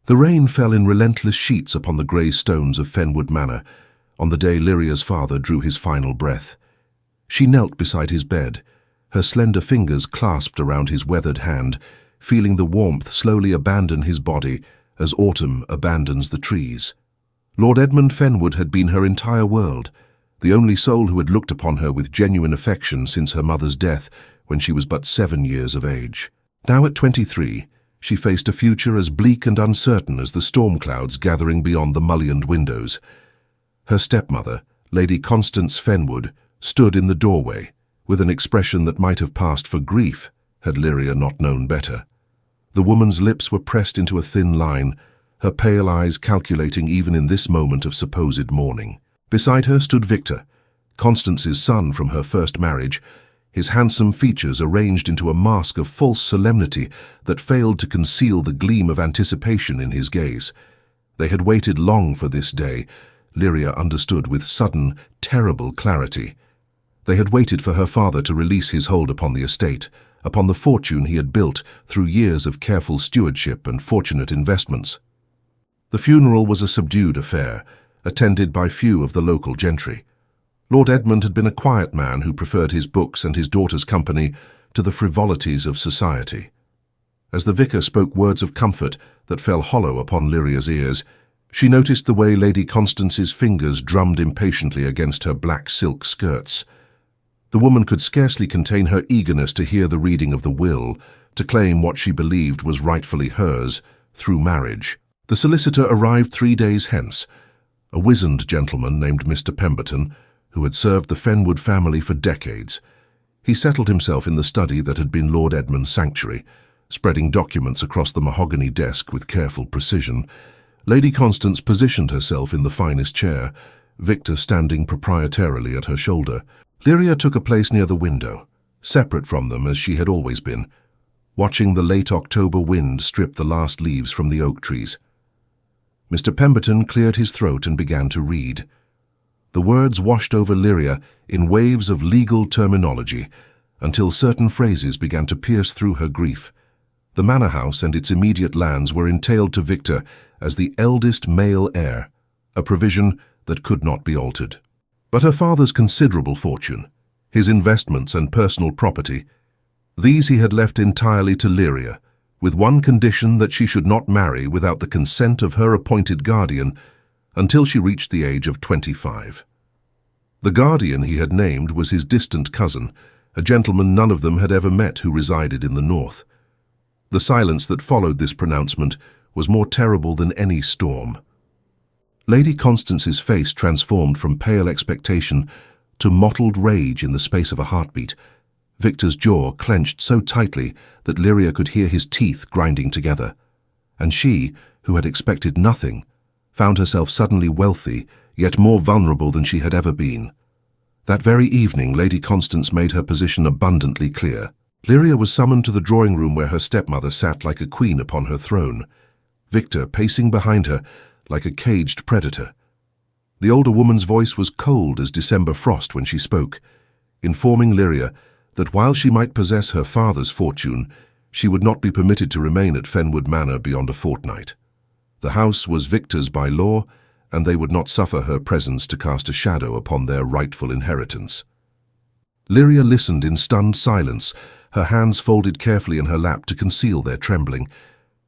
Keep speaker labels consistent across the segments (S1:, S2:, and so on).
S1: The rain fell in relentless sheets upon the grey stones of Fenwood Manor on the day Lyria's father drew his final breath. She knelt beside his bed, her slender fingers clasped around his weathered hand, feeling the warmth slowly abandon his body as autumn abandons the trees. Lord Edmund Fenwood had been her entire world, the only soul who had looked upon her with genuine affection since her mother's death when she was but 7 years of age. Now at 23, she faced a future as bleak and uncertain as the storm clouds gathering beyond the mullioned windows. Her stepmother, Lady Constance Fenwood, stood in the doorway, with an expression that might have passed for grief had Lyria not known better. The woman's lips were pressed into a thin line, her pale eyes calculating even in this moment of supposed mourning. Beside her stood Victor, Constance's son from her first marriage, his handsome features arranged into a mask of false solemnity that failed to conceal the gleam of anticipation in his gaze. They had waited long for this day, Lyria understood with sudden, terrible clarity. They had waited for her father to release his hold upon the estate, upon the fortune he had built through years of careful stewardship and fortunate investments. The funeral was a subdued affair, attended by few of the local gentry. Lord Edmund had been a quiet man who preferred his books and his daughter's company to the frivolities of society. As the vicar spoke words of comfort that fell hollow upon Lyria's ears, she noticed the way Lady Constance's fingers drummed impatiently against her black silk skirts. The woman could scarcely contain her eagerness to hear the reading of the will, to claim what she believed was rightfully hers through marriage. The solicitor arrived 3 days hence, a wizened gentleman named Mr. Pemberton, who had served the Fenwood family for decades. He settled himself in the study that had been Lord Edmund's sanctuary, spreading documents across the mahogany desk with careful precision. Lady Constance positioned herself in the finest chair, Victor standing proprietarily at her shoulder. Lyria took a place near the window, separate from them as she had always been, watching the late October wind strip the last leaves from the oak trees. Mr. Pemberton cleared his throat and began to read. The words washed over Lyria in waves of legal terminology until certain phrases began to pierce through her grief. The manor house and its immediate lands were entailed to Victor as the eldest male heir, a provision that could not be altered. But her father's considerable fortune, his investments and personal property, these he had left entirely to Lyria, with one condition that she should not marry without the consent of her appointed guardian until she reached the age of 25. The guardian he had named was his distant cousin, a gentleman none of them had ever met who resided in the north. The silence that followed this pronouncement was more terrible than any storm. Lady Constance's face transformed from pale expectation to mottled rage in the space of a heartbeat. Victor's jaw clenched so tightly that Lyria could hear his teeth grinding together. And she, who had expected nothing, found herself suddenly wealthy, yet more vulnerable than she had ever been. That very evening, Lady Constance made her position abundantly clear. Lyria was summoned to the drawing room where her stepmother sat like a queen upon her throne, Victor pacing behind her like a caged predator. The older woman's voice was cold as December frost when she spoke, informing Lyria that while she might possess her father's fortune, she would not be permitted to remain at Fenwood Manor beyond a fortnight. The house was Victor's by law, and they would not suffer her presence to cast a shadow upon their rightful inheritance. Lyria listened in stunned silence, her hands folded carefully in her lap to conceal their trembling.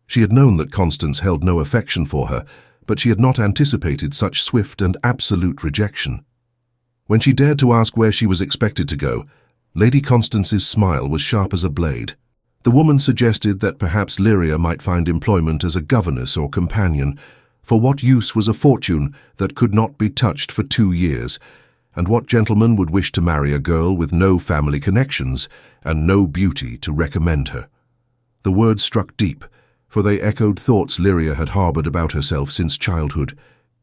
S1: She had known that Constance held no affection for her, but she had not anticipated such swift and absolute rejection. When she dared to ask where she was expected to go, Lady Constance's smile was sharp as a blade. The woman suggested that perhaps Lyria might find employment as a governess or companion. For what use was a fortune that could not be touched for 2 years, and what gentleman would wish to marry a girl with no family connections and no beauty to recommend her? The words struck deep, for they echoed thoughts Lyria had harbored about herself since childhood.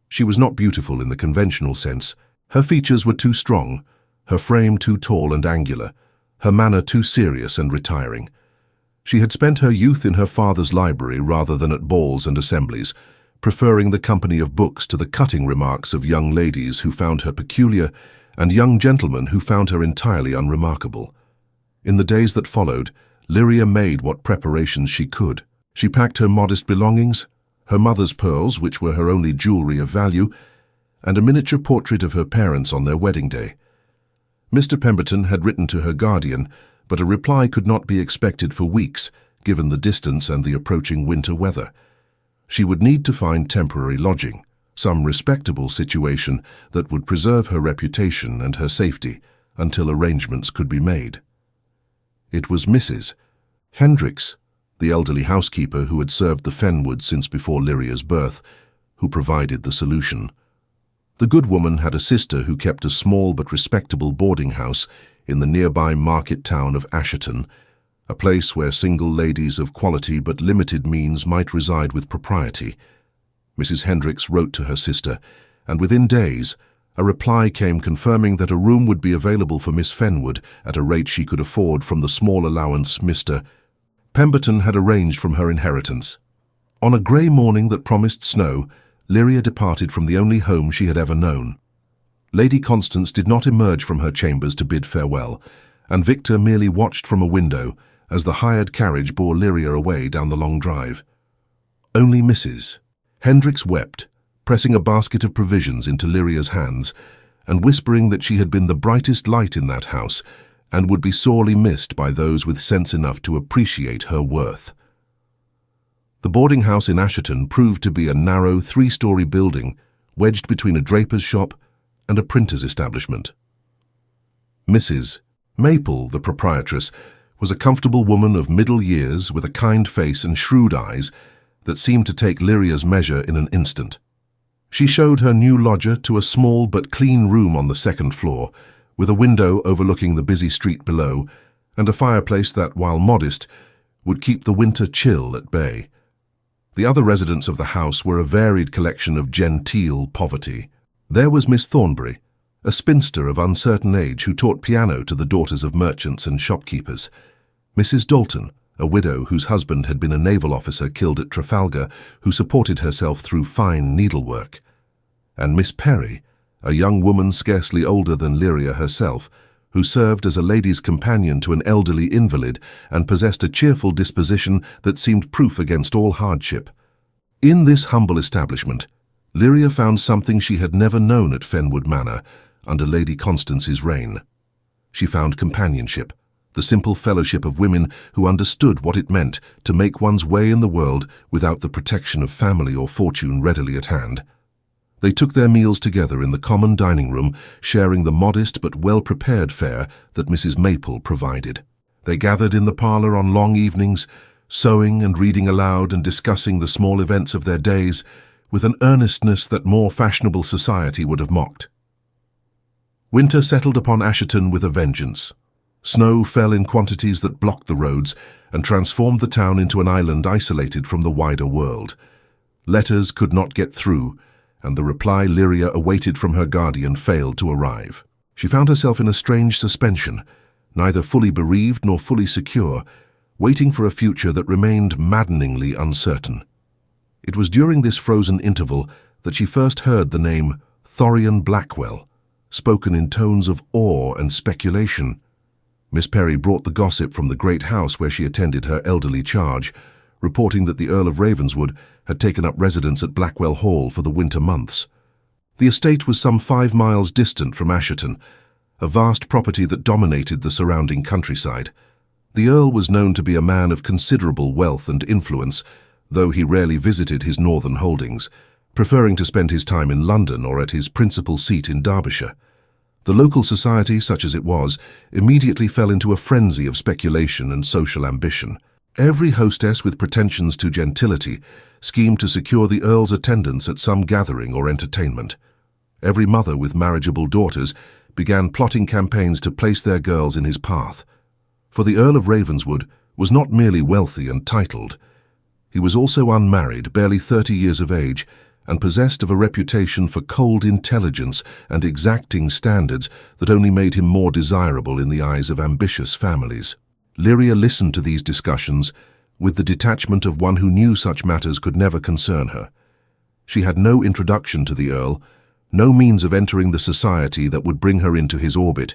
S1: She was not beautiful in the conventional sense. Her features were too strong, her frame too tall and angular, her manner too serious and retiring. She had spent her youth in her father's library rather than at balls and assemblies, preferring the company of books to the cutting remarks of young ladies who found her peculiar and young gentlemen who found her entirely unremarkable. In the days that followed, Lyria made what preparations she could. She packed her modest belongings, her mother's pearls, which were her only jewellery of value, and a miniature portrait of her parents on their wedding day. Mr. Pemberton had written to her guardian, but a reply could not be expected for weeks, given the distance and the approaching winter weather. She would need to find temporary lodging, some respectable situation that would preserve her reputation and her safety until arrangements could be made. It was Mrs. Hendricks, the elderly housekeeper who had served the Fenwoods since before Lyria's birth, who provided the solution. The good woman had a sister who kept a small but respectable boarding house in the nearby market town of Asherton, a place where single ladies of quality but limited means might reside with propriety. Mrs. Hendricks wrote to her sister, and within days, a reply came confirming that a room would be available for Miss Fenwood at a rate she could afford from the small allowance Mr. Pemberton had arranged from her inheritance. On a grey morning that promised snow, Lyria departed from the only home she had ever known. Lady Constance did not emerge from her chambers to bid farewell, and Victor merely watched from a window as the hired carriage bore Lyria away down the long drive. Only Mrs. Hendricks wept, pressing a basket of provisions into Lyria's hands and whispering that she had been the brightest light in that house and would be sorely missed by those with sense enough to appreciate her worth. The boarding house in Asherton proved to be a narrow three-story building wedged between a draper's shop and a printer's establishment. Mrs. Maple, the proprietress, was a comfortable woman of middle years with a kind face and shrewd eyes that seemed to take Lyria's measure in an instant. She showed her new lodger to a small but clean room on the second floor, with a window overlooking the busy street below and a fireplace that, while modest, would keep the winter chill at bay. The other residents of the house were a varied collection of genteel poverty. There was Miss Thornbury, a spinster of uncertain age who taught piano to the daughters of merchants and shopkeepers; Mrs. Dalton, a widow whose husband had been a naval officer killed at Trafalgar, who supported herself through fine needlework; and Miss Perry, a young woman scarcely older than Lyria herself, who served as a lady's companion to an elderly invalid and possessed a cheerful disposition that seemed proof against all hardship. In this humble establishment, Lyria found something she had never known at Fenwood Manor under Lady Constance's reign. She found companionship, the simple fellowship of women who understood what it meant to make one's way in the world without the protection of family or fortune readily at hand. They took their meals together in the common dining room, sharing the modest but well-prepared fare that Mrs. Maple provided. They gathered in the parlour on long evenings, sewing and reading aloud and discussing the small events of their days with an earnestness that more fashionable society would have mocked. Winter settled upon Asherton with a vengeance. Snow fell in quantities that blocked the roads and transformed the town into an island isolated from the wider world. Letters could not get through, and the reply Lyria awaited from her guardian failed to arrive. She found herself in a strange suspension, neither fully bereaved nor fully secure, waiting for a future that remained maddeningly uncertain. It was during this frozen interval that she first heard the name Thorian Blackwell, spoken in tones of awe and speculation. Miss Perry brought the gossip from the great house where she attended her elderly charge, reporting that the Earl of Ravenswood had taken up residence at Blackwell Hall for the winter months. The estate was some 5 miles distant from Asherton, a vast property that dominated the surrounding countryside. The Earl was known to be a man of considerable wealth and influence, though he rarely visited his northern holdings, preferring to spend his time in London or at his principal seat in Derbyshire. The local society, such as it was, immediately fell into a frenzy of speculation and social ambition. Every hostess with pretensions to gentility schemed to secure the Earl's attendance at some gathering or entertainment. Every mother with marriageable daughters began plotting campaigns to place their girls in his path. For the Earl of Ravenswood was not merely wealthy and titled. He was also unmarried, barely 30 years of age, and possessed of a reputation for cold intelligence and exacting standards that only made him more desirable in the eyes of ambitious families. Lyria listened to these discussions with the detachment of one who knew such matters could never concern her. She had no introduction to the Earl, no means of entering the society that would bring her into his orbit,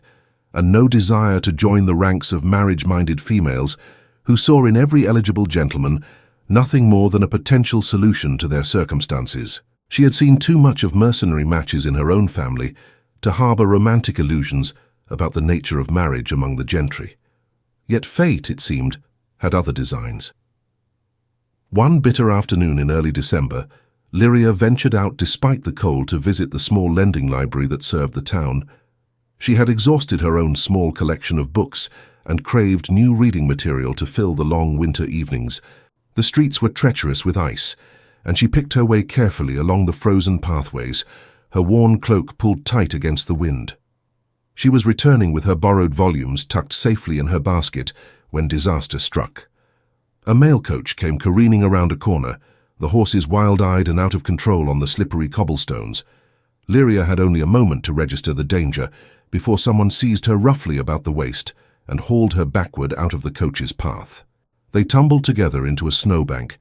S1: and no desire to join the ranks of marriage-minded females who saw in every eligible gentleman nothing more than a potential solution to their circumstances. She had seen too much of mercenary matches in her own family to harbour romantic illusions about the nature of marriage among the gentry. Yet fate, it seemed, had other designs. One bitter afternoon in early December, Lyria ventured out despite the cold to visit the small lending library that served the town. She had exhausted her own small collection of books and craved new reading material to fill the long winter evenings. The streets were treacherous with ice, and she picked her way carefully along the frozen pathways, her worn cloak pulled tight against the wind. She was returning with her borrowed volumes tucked safely in her basket when disaster struck. A mail coach came careening around a corner, the horses wild-eyed and out of control on the slippery cobblestones. Lyria had only a moment to register the danger before someone seized her roughly about the waist and hauled her backward out of the coach's path. They tumbled together into a snowbank,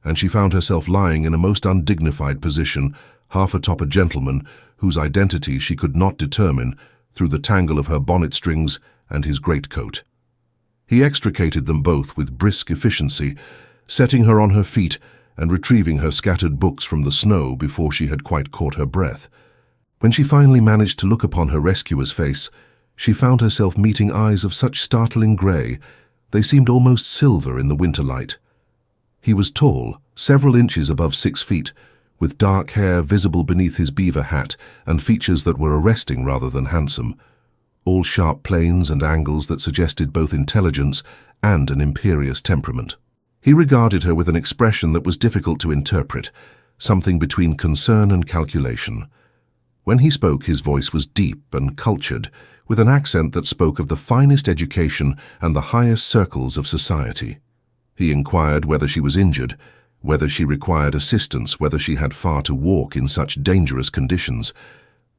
S1: and she found herself lying in a most undignified position, half atop a gentleman whose identity she could not determine through the tangle of her bonnet strings and his greatcoat. He extricated them both with brisk efficiency, setting her on her feet and retrieving her scattered books from the snow before she had quite caught her breath. When she finally managed to look upon her rescuer's face, she found herself meeting eyes of such startling grey, they seemed almost silver in the winter light. He was tall, several inches above 6 feet, with dark hair visible beneath his beaver hat and features that were arresting rather than handsome, all sharp planes and angles that suggested both intelligence and an imperious temperament. He regarded her with an expression that was difficult to interpret, something between concern and calculation. When he spoke, his voice was deep and cultured, with an accent that spoke of the finest education and the highest circles of society. He inquired whether she was injured, whether she required assistance, whether she had far to walk in such dangerous conditions.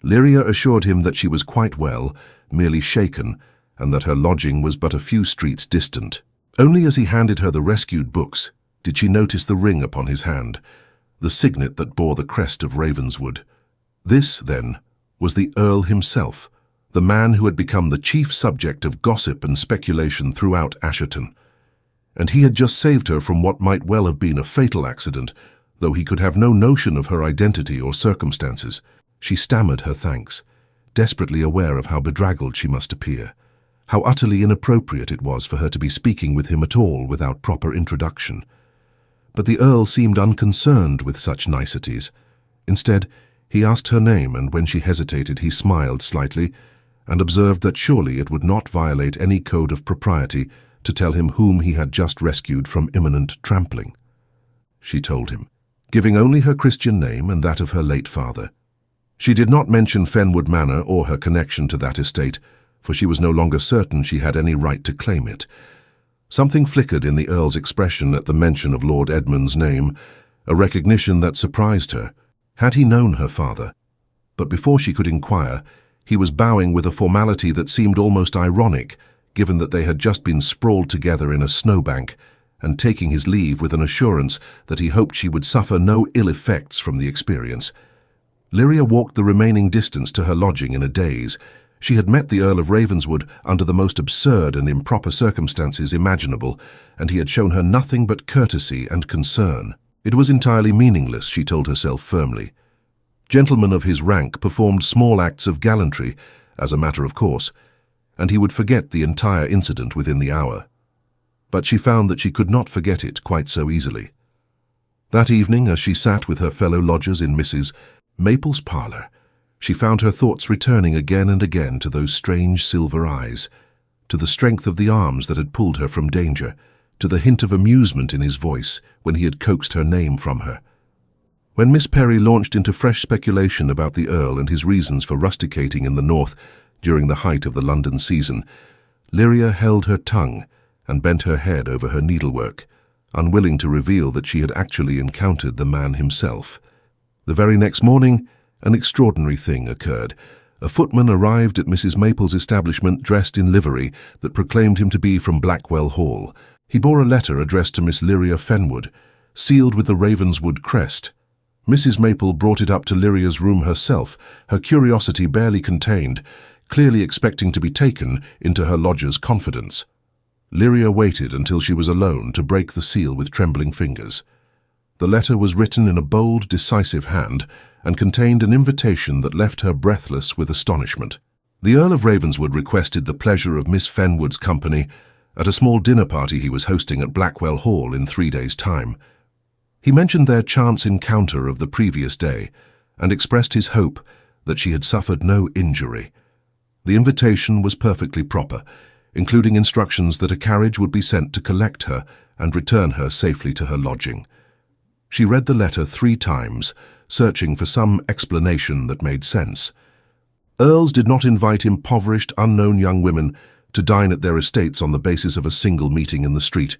S1: Lyria assured him that she was quite well, merely shaken, and that her lodging was but a few streets distant. Only as he handed her the rescued books did she notice the ring upon his hand, the signet that bore the crest of Ravenswood. This, then, was the Earl himself, the man who had become the chief subject of gossip and speculation throughout Asherton. And he had just saved her from what might well have been a fatal accident, though he could have no notion of her identity or circumstances. She stammered her thanks, desperately aware of how bedraggled she must appear, how utterly inappropriate it was for her to be speaking with him at all without proper introduction. But the Earl seemed unconcerned with such niceties. Instead, he asked her name, and when she hesitated, he smiled slightly and observed that surely it would not violate any code of propriety to tell him whom he had just rescued from imminent trampling. She told him, giving only her Christian name and that of her late father. She did not mention Fenwood Manor or her connection to that estate, for she was no longer certain she had any right to claim it. Something flickered in the Earl's expression at the mention of Lord Edmund's name, a recognition that surprised her. Had he known her father? But before she could inquire, he was bowing with a formality that seemed almost ironic, given that they had just been sprawled together in a snowbank, and taking his leave with an assurance that he hoped she would suffer no ill effects from the experience. Lyria walked the remaining distance to her lodging in a daze. She had met the Earl of Ravenswood under the most absurd and improper circumstances imaginable, and he had shown her nothing but courtesy and concern. It was entirely meaningless, she told herself firmly. Gentlemen of his rank performed small acts of gallantry, as a matter of course, and he would forget the entire incident within the hour. But she found that she could not forget it quite so easily. That evening, as she sat with her fellow lodgers in Mrs. Maple's parlour, she found her thoughts returning again and again to those strange silver eyes, to the strength of the arms that had pulled her from danger, to the hint of amusement in his voice when he had coaxed her name from her. When Miss Perry launched into fresh speculation about the Earl and his reasons for rusticating in the north during the height of the London season, Lyria held her tongue and bent her head over her needlework, unwilling to reveal that she had actually encountered the man himself. The very next morning, an extraordinary thing occurred. A footman arrived at Mrs. Maple's establishment dressed in livery that proclaimed him to be from Blackwell Hall. He bore a letter addressed to Miss Lyria Fenwood, sealed with the Ravenswood crest. Mrs. Maple brought it up to Lyria's room herself, her curiosity barely contained, clearly expecting to be taken into her lodger's confidence. Lyria waited until she was alone to break the seal with trembling fingers. The letter was written in a bold, decisive hand and contained an invitation that left her breathless with astonishment. The Earl of Ravenswood requested the pleasure of Miss Fenwood's company at a small dinner party he was hosting at Blackwell Hall in 3 days' time. He mentioned their chance encounter of the previous day and expressed his hope that she had suffered no injury. The invitation was perfectly proper, including instructions that a carriage would be sent to collect her and return her safely to her lodging. She read the letter 3 times, searching for some explanation that made sense. Earls did not invite impoverished, unknown young women to dine at their estates on the basis of a single meeting in the street.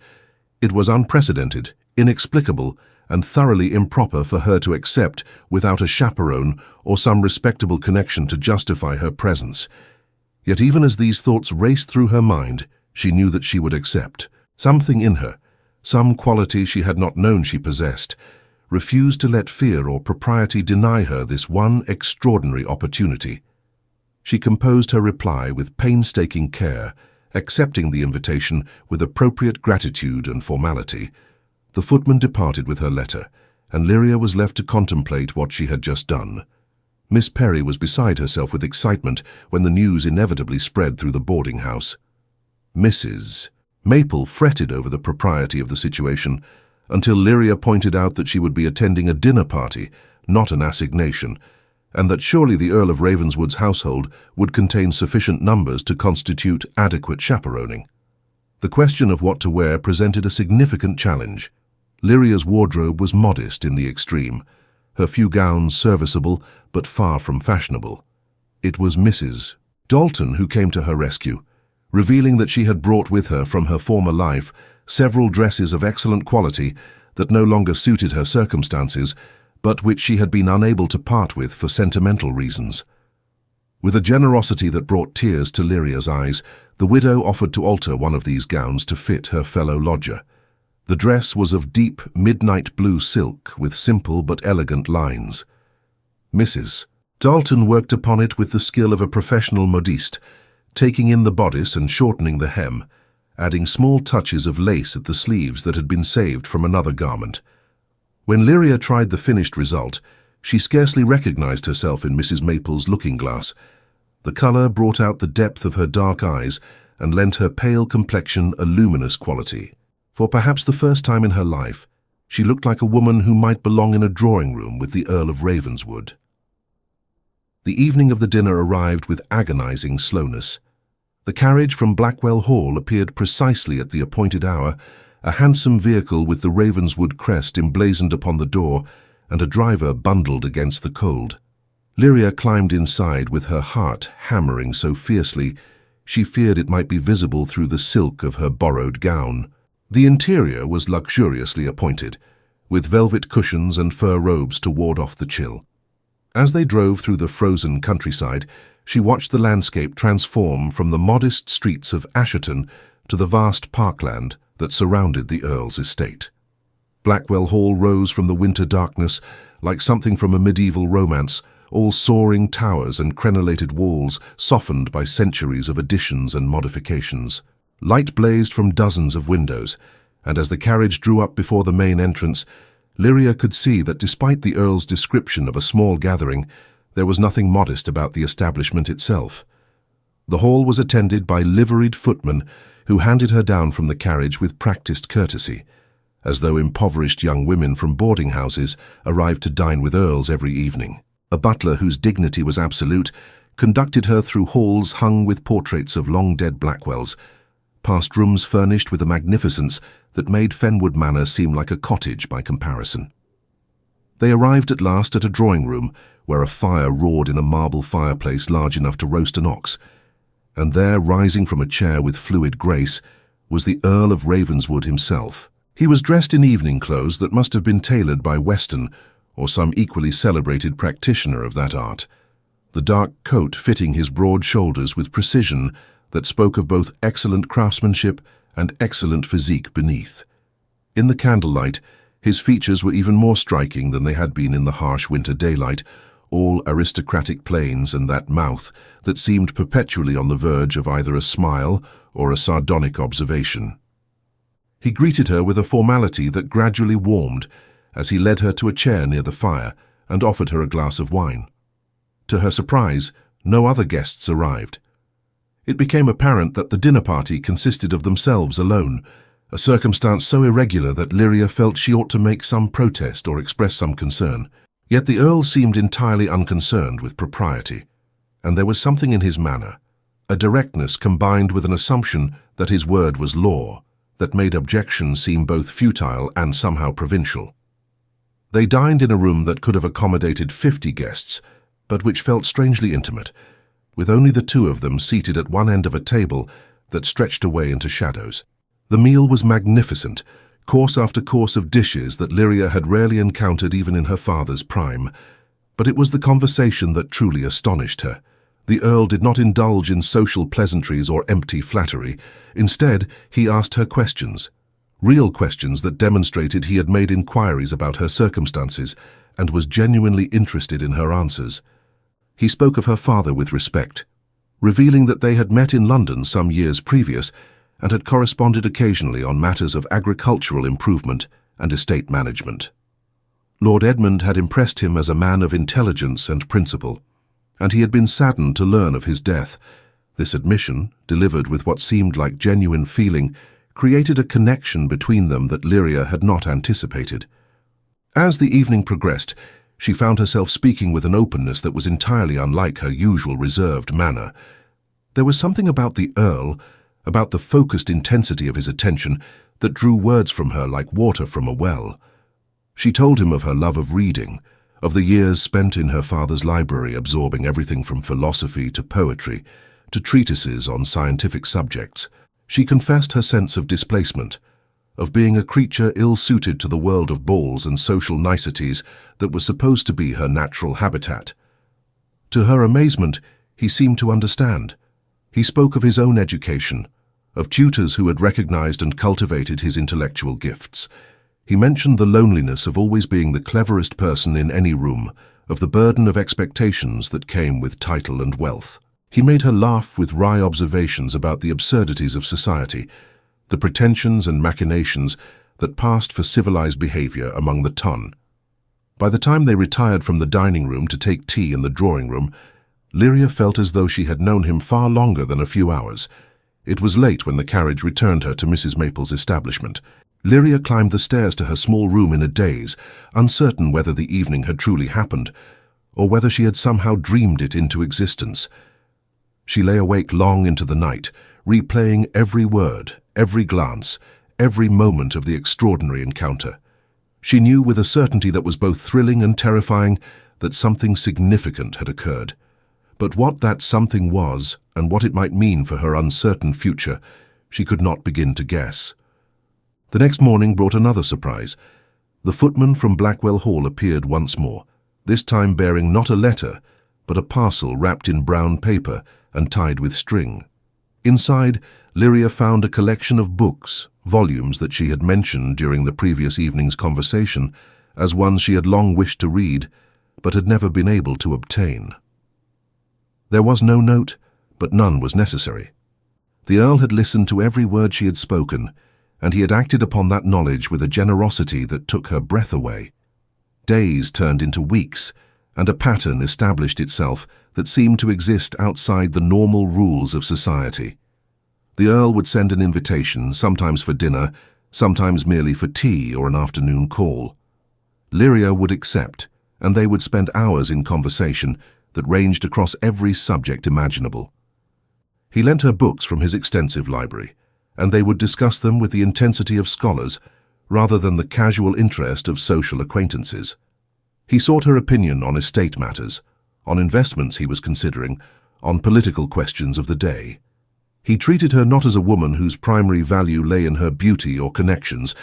S1: It was unprecedented, inexplicable, and thoroughly improper for her to accept without a chaperone or some respectable connection to justify her presence. Yet even as these thoughts raced through her mind, she knew that she would accept. Something in her, some quality she had not known she possessed, refused to let fear or propriety deny her this one extraordinary opportunity. She composed her reply with painstaking care, accepting the invitation with appropriate gratitude and formality. The footman departed with her letter, and Lyria was left to contemplate what she had just done. Miss Perry was beside herself with excitement when the news inevitably spread through the boarding house. Mrs. Maple fretted over the propriety of the situation until Lyria pointed out that she would be attending a dinner party, not an assignation, and that surely the Earl of Ravenswood's household would contain sufficient numbers to constitute adequate chaperoning. The question of what to wear presented a significant challenge. Lyria's wardrobe was modest in the extreme, her few gowns serviceable but far from fashionable. It was Mrs. Dalton who came to her rescue, revealing that she had brought with her from her former life several dresses of excellent quality that no longer suited her circumstances, but which she had been unable to part with for sentimental reasons. With a generosity that brought tears to Lyria's eyes, the widow offered to alter one of these gowns to fit her fellow lodger. The dress was of deep midnight blue silk with simple but elegant lines. Mrs. Dalton worked upon it with the skill of a professional modiste, taking in the bodice and shortening the hem, adding small touches of lace at the sleeves that had been saved from another garment. When Lyria tried the finished result, she scarcely recognized herself in Mrs. Maple's looking-glass. The color brought out the depth of her dark eyes and lent her pale complexion a luminous quality. For perhaps the first time in her life, she looked like a woman who might belong in a drawing-room with the Earl of Ravenswood. The evening of the dinner arrived with agonizing slowness. The carriage from Blackwell Hall appeared precisely at the appointed hour, a handsome vehicle with the Ravenswood crest emblazoned upon the door and a driver bundled against the cold. Lyria climbed inside with her heart hammering so fiercely she feared it might be visible through the silk of her borrowed gown. The interior was luxuriously appointed, with velvet cushions and fur robes to ward off the chill. As they drove through the frozen countryside, she watched the landscape transform from the modest streets of Asherton to the vast parkland that surrounded the Earl's estate. Blackwell Hall rose from the winter darkness like something from a medieval romance, all soaring towers and crenellated walls softened by centuries of additions and modifications. Light blazed from dozens of windows, and as the carriage drew up before the main entrance, Lyria could see that despite the Earl's description of a small gathering, there was nothing modest about the establishment itself. The hall was attended by liveried footmen who handed her down from the carriage with practiced courtesy, as though impoverished young women from boarding houses arrived to dine with earls every evening. A butler whose dignity was absolute conducted her through halls hung with portraits of long-dead Blackwells, past rooms furnished with a magnificence that made Fenwood Manor seem like a cottage by comparison. They arrived at last at a drawing-room where a fire roared in a marble fireplace large enough to roast an ox, and there, rising from a chair with fluid grace, was the Earl of Ravenswood himself. He was dressed in evening clothes that must have been tailored by Weston or some equally celebrated practitioner of that art, the dark coat fitting his broad shoulders with precision that spoke of both excellent craftsmanship and excellent physique beneath. In the candlelight, his features were even more striking than they had been in the harsh winter daylight, all aristocratic planes and that mouth that seemed perpetually on the verge of either a smile or a sardonic observation. He greeted her with a formality that gradually warmed as he led her to a chair near the fire and offered her a glass of wine. To her surprise, no other guests arrived. It became apparent that the dinner party consisted of themselves alone, a circumstance so irregular that Lyria felt she ought to make some protest or express some concern. Yet the Earl seemed entirely unconcerned with propriety, and there was something in his manner, a directness combined with an assumption that his word was law, that made objection seem both futile and somehow provincial. They dined in a room that could have accommodated 50 guests, but which felt strangely intimate, with only the two of them seated at one end of a table that stretched away into shadows. The meal was magnificent, course after course of dishes that Lyria had rarely encountered even in her father's prime. But it was the conversation that truly astonished her. The Earl did not indulge in social pleasantries or empty flattery. Instead, he asked her questions, real questions that demonstrated he had made inquiries about her circumstances and was genuinely interested in her answers. He spoke of her father with respect, revealing that they had met in London some years previous and had corresponded occasionally on matters of agricultural improvement and estate management. Lord Edmund had impressed him as a man of intelligence and principle, and he had been saddened to learn of his death. This admission, delivered with what seemed like genuine feeling, created a connection between them that Lyria had not anticipated. As the evening progressed, she found herself speaking with an openness that was entirely unlike her usual reserved manner. There was something about the Earl, about the focused intensity of his attention, that drew words from her like water from a well. She told him of her love of reading, of the years spent in her father's library absorbing everything from philosophy to poetry, to treatises on scientific subjects. She confessed her sense of displacement, of being a creature ill-suited to the world of balls and social niceties that was supposed to be her natural habitat. To her amazement, he seemed to understand. He spoke of his own education, of tutors who had recognized and cultivated his intellectual gifts. He mentioned the loneliness of always being the cleverest person in any room, of the burden of expectations that came with title and wealth. He made her laugh with wry observations about the absurdities of society, the pretensions and machinations that passed for civilized behavior among the ton. By the time they retired from the dining room to take tea in the drawing room, Lyria felt as though she had known him far longer than a few hours. It was late when the carriage returned her to Mrs. Maple's establishment. Lyria climbed the stairs to her small room in a daze, uncertain whether the evening had truly happened, or whether she had somehow dreamed it into existence. She lay awake long into the night, replaying every word, every glance, every moment of the extraordinary encounter. She knew with a certainty that was both thrilling and terrifying that something significant had occurred. But what that something was, and what it might mean for her uncertain future, she could not begin to guess. The next morning brought another surprise. The footman from Blackwell Hall appeared once more, this time bearing not a letter, but a parcel wrapped in brown paper and tied with string. Inside, Lyria found a collection of books, volumes that she had mentioned during the previous evening's conversation as ones she had long wished to read, but had never been able to obtain. There was no note, but none was necessary. The Earl had listened to every word she had spoken, and he had acted upon that knowledge with a generosity that took her breath away. Days turned into weeks, and a pattern established itself that seemed to exist outside the normal rules of society. The Earl would send an invitation, sometimes for dinner, sometimes merely for tea or an afternoon call. Lyria would accept, and they would spend hours in conversation that ranged across every subject imaginable. He lent her books from his extensive library, and they would discuss them with the intensity of scholars rather than the casual interest of social acquaintances. He sought her opinion on estate matters, on investments he was considering, on political questions of the day. He treated her not as a woman whose primary value lay in her beauty or connections,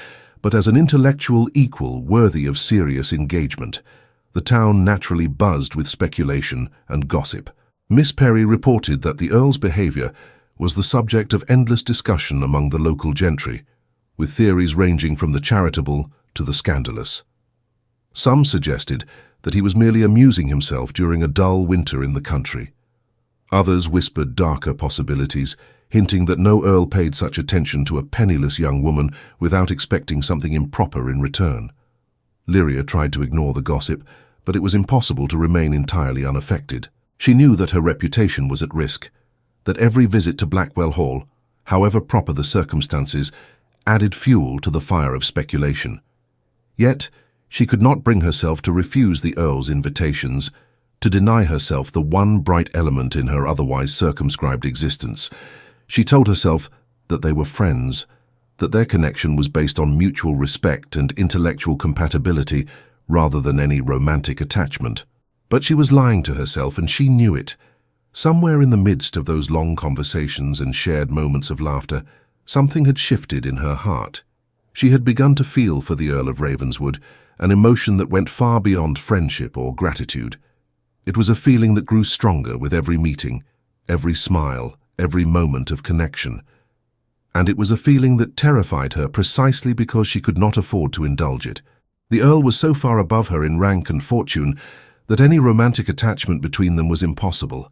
S1: but as an intellectual equal worthy of serious engagement. The town naturally buzzed with speculation and gossip. Miss Perry reported that the Earl's behavior was the subject of endless discussion among the local gentry, with theories ranging from the charitable to the scandalous. Some suggested that he was merely amusing himself during a dull winter in the country. Others whispered darker possibilities, hinting that no earl paid such attention to a penniless young woman without expecting something improper in return. Lyria tried to ignore the gossip, but it was impossible to remain entirely unaffected. She knew that her reputation was at risk, that every visit to Blackwell Hall, however proper the circumstances, added fuel to the fire of speculation. Yet, she could not bring herself to refuse the Earl's invitations, to deny herself the one bright element in her otherwise circumscribed existence. She told herself that they were friends, that their connection was based on mutual respect and intellectual compatibility rather than any romantic attachment. But she was lying to herself, and she knew it. Somewhere in the midst of those long conversations and shared moments of laughter, something had shifted in her heart. She had begun to feel for the Earl of Ravenswood, an emotion that went far beyond friendship or gratitude. It was a feeling that grew stronger with every meeting, every smile, every moment of connection. And it was a feeling that terrified her precisely because she could not afford to indulge it. The Earl was so far above her in rank and fortune that any romantic attachment between them was impossible.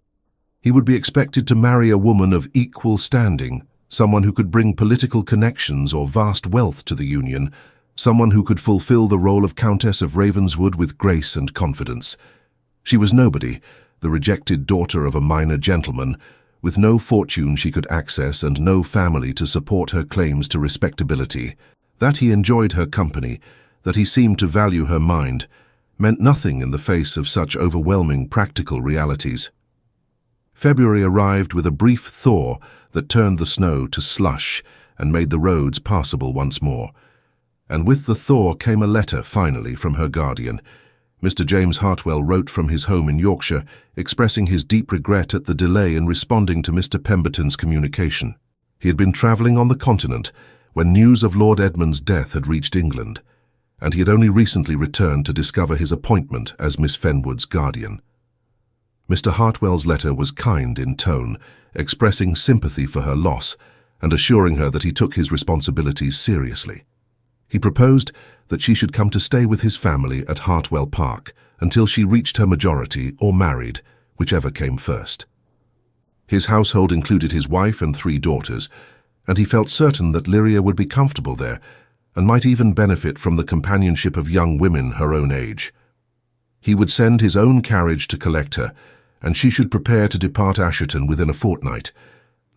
S1: He would be expected to marry a woman of equal standing, someone who could bring political connections or vast wealth to the union, someone who could fulfill the role of Countess of Ravenswood with grace and confidence. She was nobody, the rejected daughter of a minor gentleman, with no fortune she could access and no family to support her claims to respectability. That he enjoyed her company, that he seemed to value her mind, meant nothing in the face of such overwhelming practical realities. February arrived with a brief thaw that turned the snow to slush and made the roads passable once more. And with the thaw came a letter, finally, from her guardian. Mr. James Hartwell wrote from his home in Yorkshire, expressing his deep regret at the delay in responding to Mr. Pemberton's communication. He had been travelling on the continent when news of Lord Edmund's death had reached England, and he had only recently returned to discover his appointment as Miss Fenwood's guardian. Mr. Hartwell's letter was kind in tone, expressing sympathy for her loss and assuring her that he took his responsibilities seriously. He proposed that she should come to stay with his family at Hartwell Park until she reached her majority or married, whichever came first. His household included his wife and 3 daughters, and he felt certain that Lyria would be comfortable there and might even benefit from the companionship of young women her own age. He would send his own carriage to collect her, and she should prepare to depart Asherton within a fortnight.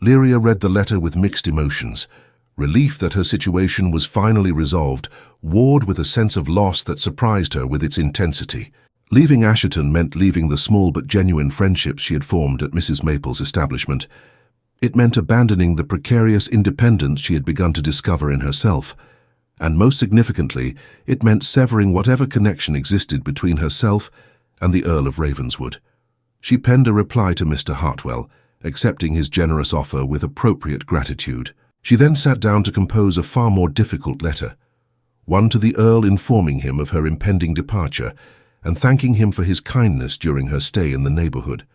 S1: Lyria read the letter with mixed emotions. Relief that her situation was finally resolved, warred with a sense of loss that surprised her with its intensity. Leaving Asherton meant leaving the small but genuine friendships she had formed at Mrs. Maple's establishment. It meant abandoning the precarious independence she had begun to discover in herself. And most significantly, it meant severing whatever connection existed between herself and the Earl of Ravenswood. She penned a reply to Mr. Hartwell, accepting his generous offer with appropriate gratitude. She then sat down to compose a far more difficult letter, one to the Earl informing him of her impending departure and thanking him for his kindness during her stay in the neighbourhood.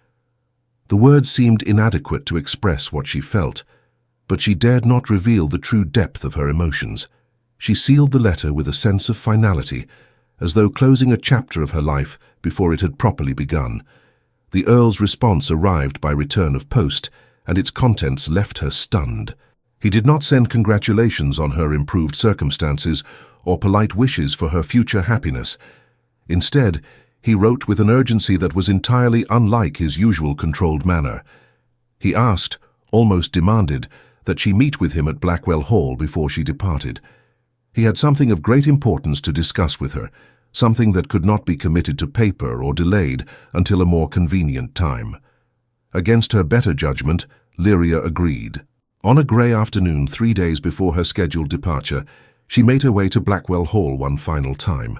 S1: The words seemed inadequate to express what she felt, but she dared not reveal the true depth of her emotions. She sealed the letter with a sense of finality, as though closing a chapter of her life before it had properly begun. The Earl's response arrived by return of post, and its contents left her stunned. He did not send congratulations on her improved circumstances or polite wishes for her future happiness. Instead, he wrote with an urgency that was entirely unlike his usual controlled manner. He asked, almost demanded, that she meet with him at Blackwell Hall before she departed. He had something of great importance to discuss with her, something that could not be committed to paper or delayed until a more convenient time. Against her better judgment, Lyria agreed. On a grey afternoon 3 days before her scheduled departure, she made her way to Blackwell Hall one final time.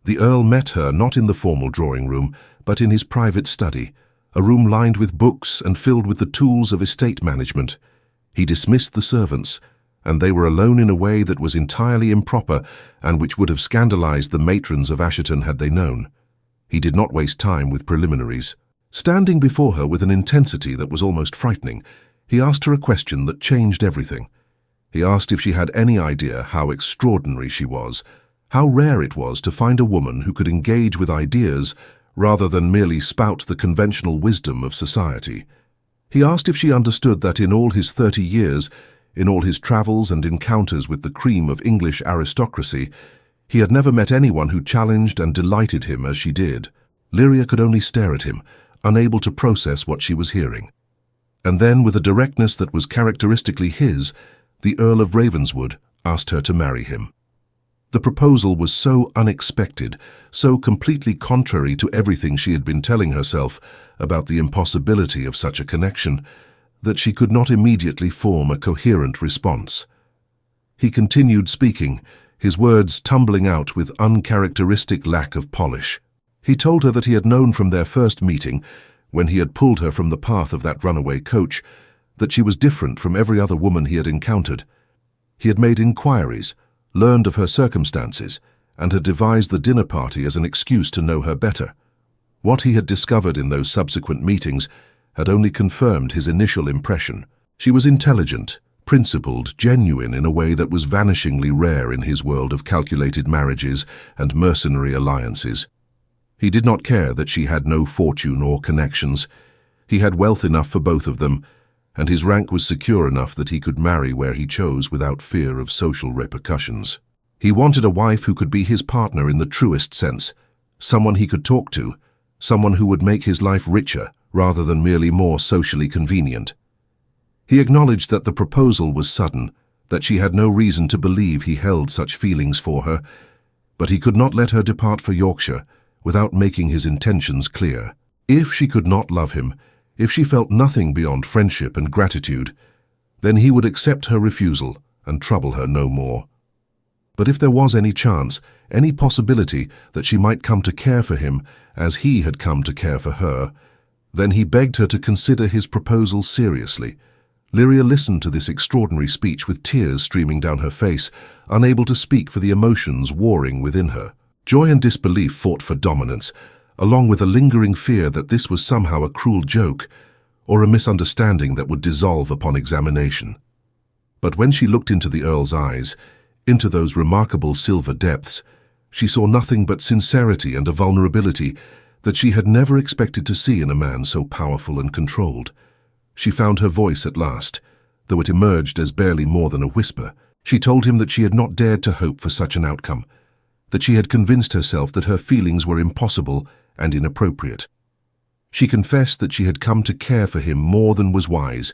S1: The Earl met her not in the formal drawing-room, but in his private study, a room lined with books and filled with the tools of estate management. He dismissed the servants, and they were alone in a way that was entirely improper and which would have scandalized the matrons of Asherton had they known. He did not waste time with preliminaries. Standing before her with an intensity that was almost frightening, he asked her a question that changed everything. He asked if she had any idea how extraordinary she was, how rare it was to find a woman who could engage with ideas rather than merely spout the conventional wisdom of society. He asked if she understood that in all his 30 years, in all his travels and encounters with the cream of English aristocracy, he had never met anyone who challenged and delighted him as she did. Lyria could only stare at him, unable to process what she was hearing. And then, with a directness that was characteristically his, the Earl of Ravenswood asked her to marry him. The proposal was so unexpected, so completely contrary to everything she had been telling herself about the impossibility of such a connection, that she could not immediately form a coherent response. He continued speaking, his words tumbling out with uncharacteristic lack of polish. He told her that he had known from their first meeting, when he had pulled her from the path of that runaway coach, that she was different from every other woman he had encountered. He had made inquiries, learned of her circumstances, and had devised the dinner party as an excuse to know her better. What he had discovered in those subsequent meetings had only confirmed his initial impression. She was intelligent, principled, genuine in a way that was vanishingly rare in his world of calculated marriages and mercenary alliances. He did not care that she had no fortune or connections. He had wealth enough for both of them, and his rank was secure enough that he could marry where he chose without fear of social repercussions. He wanted a wife who could be his partner in the truest sense, someone he could talk to, someone who would make his life richer rather than merely more socially convenient. He acknowledged that the proposal was sudden, that she had no reason to believe he held such feelings for her, but he could not let her depart for Yorkshire without making his intentions clear. If she could not love him, if she felt nothing beyond friendship and gratitude, then he would accept her refusal and trouble her no more. But if there was any chance, any possibility that she might come to care for him as he had come to care for her, then he begged her to consider his proposal seriously. Lyria listened to this extraordinary speech with tears streaming down her face, unable to speak for the emotions warring within her. Joy and disbelief fought for dominance, along with a lingering fear that this was somehow a cruel joke or a misunderstanding that would dissolve upon examination. But when she looked into the Earl's eyes, into those remarkable silver depths, she saw nothing but sincerity and a vulnerability that she had never expected to see in a man so powerful and controlled. She found her voice at last, though it emerged as barely more than a whisper. She told him that she had not dared to hope for such an outcome, that she had convinced herself that her feelings were impossible and inappropriate. She confessed that she had come to care for him more than was wise,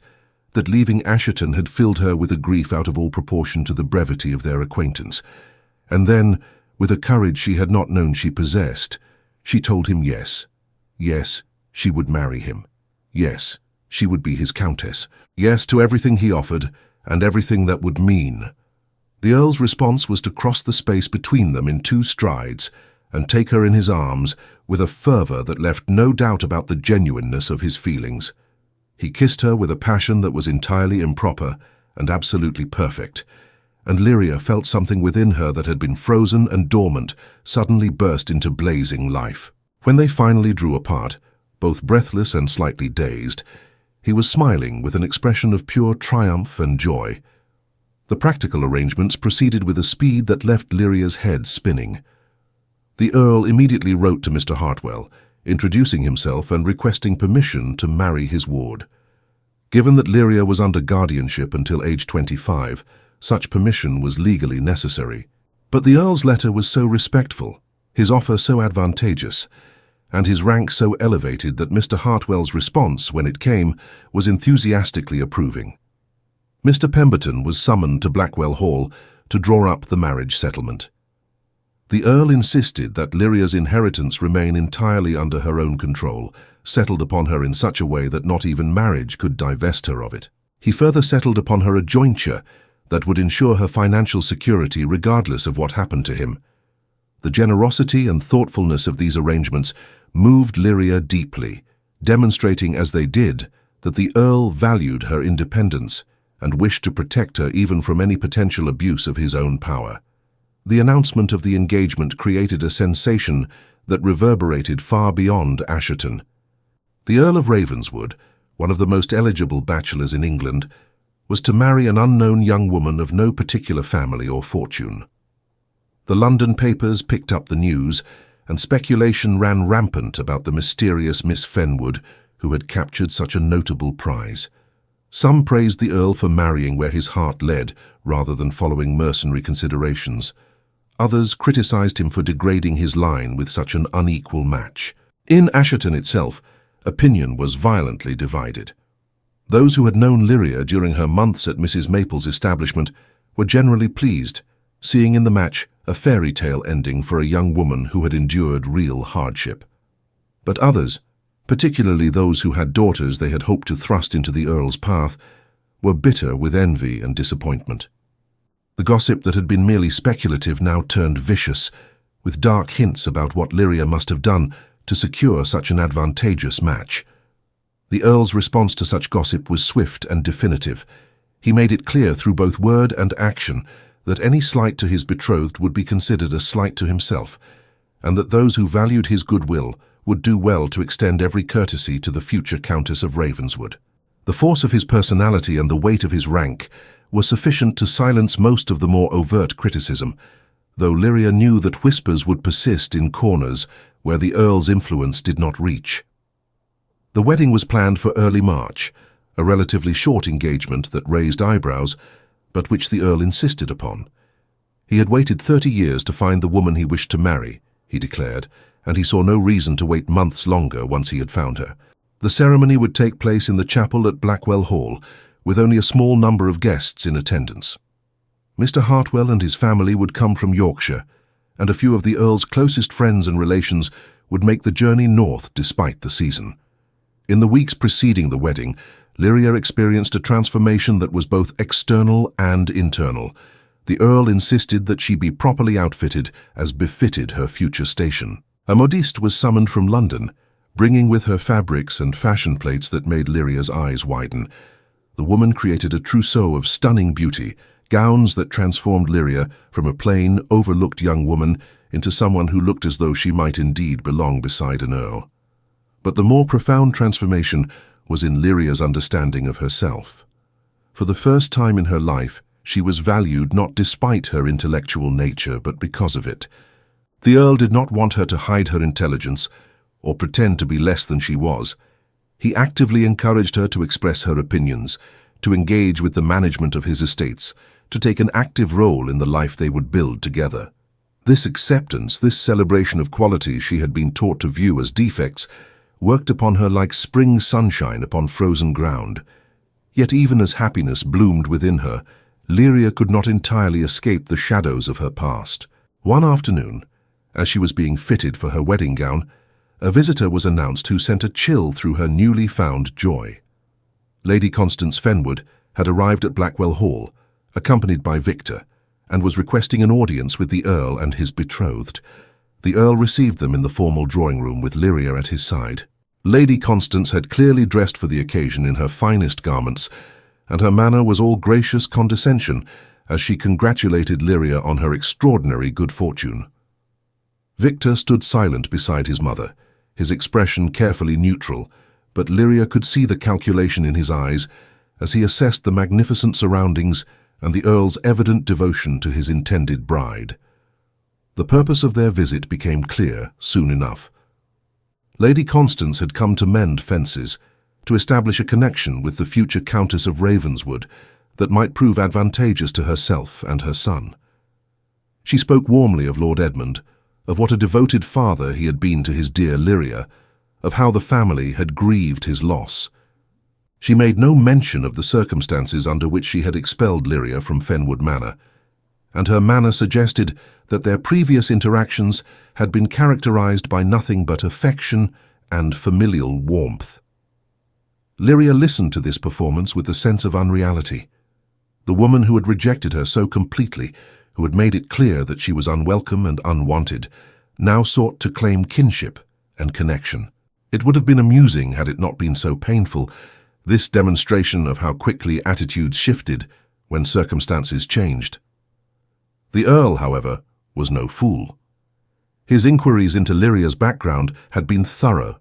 S1: that leaving Asherton had filled her with a grief out of all proportion to the brevity of their acquaintance. And then, with a courage she had not known she possessed, she told him yes. Yes, she would marry him. Yes, she would be his countess. Yes to everything he offered, and everything that would mean. The Earl's response was to cross the space between them in 2 strides and take her in his arms with a fervor that left no doubt about the genuineness of his feelings. He kissed her with a passion that was entirely improper and absolutely perfect, and Lyria felt something within her that had been frozen and dormant suddenly burst into blazing life. When they finally drew apart, both breathless and slightly dazed, he was smiling with an expression of pure triumph and joy. The practical arrangements proceeded with a speed that left Lyria's head spinning. The Earl immediately wrote to Mr. Hartwell, introducing himself and requesting permission to marry his ward. Given that Lyria was under guardianship until age 25, such permission was legally necessary. But the Earl's letter was so respectful, his offer so advantageous, and his rank so elevated that Mr. Hartwell's response, when it came, was enthusiastically approving. Mr. Pemberton was summoned to Blackwell Hall to draw up the marriage settlement. The Earl insisted that Lyria's inheritance remain entirely under her own control, settled upon her in such a way that not even marriage could divest her of it. He further settled upon her a jointure that would ensure her financial security regardless of what happened to him. The generosity and thoughtfulness of these arrangements moved Lyria deeply, demonstrating as they did that the Earl valued her independence and wished to protect her even from any potential abuse of his own power. The announcement of the engagement created a sensation that reverberated far beyond Asherton. The Earl of Ravenswood, one of the most eligible bachelors in England, was to marry an unknown young woman of no particular family or fortune. The London papers picked up the news, and speculation ran rampant about the mysterious Miss Fenwood, who had captured such a notable prize. Some praised the Earl for marrying where his heart led, rather than following mercenary considerations. Others criticized him for degrading his line with such an unequal match. In Asherton itself, opinion was violently divided. Those who had known Lyria during her months at Mrs. Maple's establishment were generally pleased, seeing in the match a fairy tale ending for a young woman who had endured real hardship. But others, particularly those who had daughters they had hoped to thrust into the Earl's path, were bitter with envy and disappointment. The gossip that had been merely speculative now turned vicious, with dark hints about what Lyria must have done to secure such an advantageous match. The Earl's response to such gossip was swift and definitive. He made it clear through both word and action that any slight to his betrothed would be considered a slight to himself, and that those who valued his goodwill would do well to extend every courtesy to the future Countess of Ravenswood. The force of his personality and the weight of his rank were sufficient to silence most of the more overt criticism, though Lyria knew that whispers would persist in corners where the Earl's influence did not reach. The wedding was planned for early March, a relatively short engagement that raised eyebrows, but which the Earl insisted upon. He had waited 30 years to find the woman he wished to marry, he declared, and he saw no reason to wait months longer once he had found her. The ceremony would take place in the chapel at Blackwell Hall, with only a small number of guests in attendance. Mr. Hartwell and his family would come from Yorkshire, and a few of the Earl's closest friends and relations would make the journey north despite the season. In the weeks preceding the wedding, Lyria experienced a transformation that was both external and internal. The Earl insisted that she be properly outfitted as befitted her future station. A modiste was summoned from London, bringing with her fabrics and fashion plates that made Lyria's eyes widen. The woman created a trousseau of stunning beauty, gowns that transformed Lyria from a plain, overlooked young woman into someone who looked as though she might indeed belong beside an earl. But the more profound transformation was in Lyria's understanding of herself. For the first time in her life, she was valued not despite her intellectual nature, but because of it. The Earl did not want her to hide her intelligence or pretend to be less than she was. He actively encouraged her to express her opinions, to engage with the management of his estates, to take an active role in the life they would build together. This acceptance, this celebration of qualities she had been taught to view as defects, worked upon her like spring sunshine upon frozen ground. Yet even as happiness bloomed within her, Lyria could not entirely escape the shadows of her past. One afternoon, as she was being fitted for her wedding gown, a visitor was announced who sent a chill through her newly found joy. Lady Constance Fenwood had arrived at Blackwell Hall, accompanied by Victor, and was requesting an audience with the Earl and his betrothed. The Earl received them in the formal drawing-room with Lyria at his side. Lady Constance had clearly dressed for the occasion in her finest garments, and her manner was all gracious condescension as she congratulated Lyria on her extraordinary good fortune. Victor stood silent beside his mother, his expression carefully neutral, but Lyria could see the calculation in his eyes as he assessed the magnificent surroundings and the Earl's evident devotion to his intended bride. The purpose of their visit became clear soon enough. Lady Constance had come to mend fences, to establish a connection with the future Countess of Ravenswood that might prove advantageous to herself and her son. She spoke warmly of Lord Edmund, of what a devoted father he had been to his dear Lyria, of how the family had grieved his loss. She made no mention of the circumstances under which she had expelled Lyria from Fenwood Manor, and her manner suggested that their previous interactions had been characterized by nothing but affection and familial warmth. Lyria listened to this performance with a sense of unreality. The woman who had rejected her so completely, who had made it clear that she was unwelcome and unwanted, now sought to claim kinship and connection. It would have been amusing had it not been so painful, this demonstration of how quickly attitudes shifted when circumstances changed. The Earl, however, was no fool. His inquiries into Lyria's background had been thorough,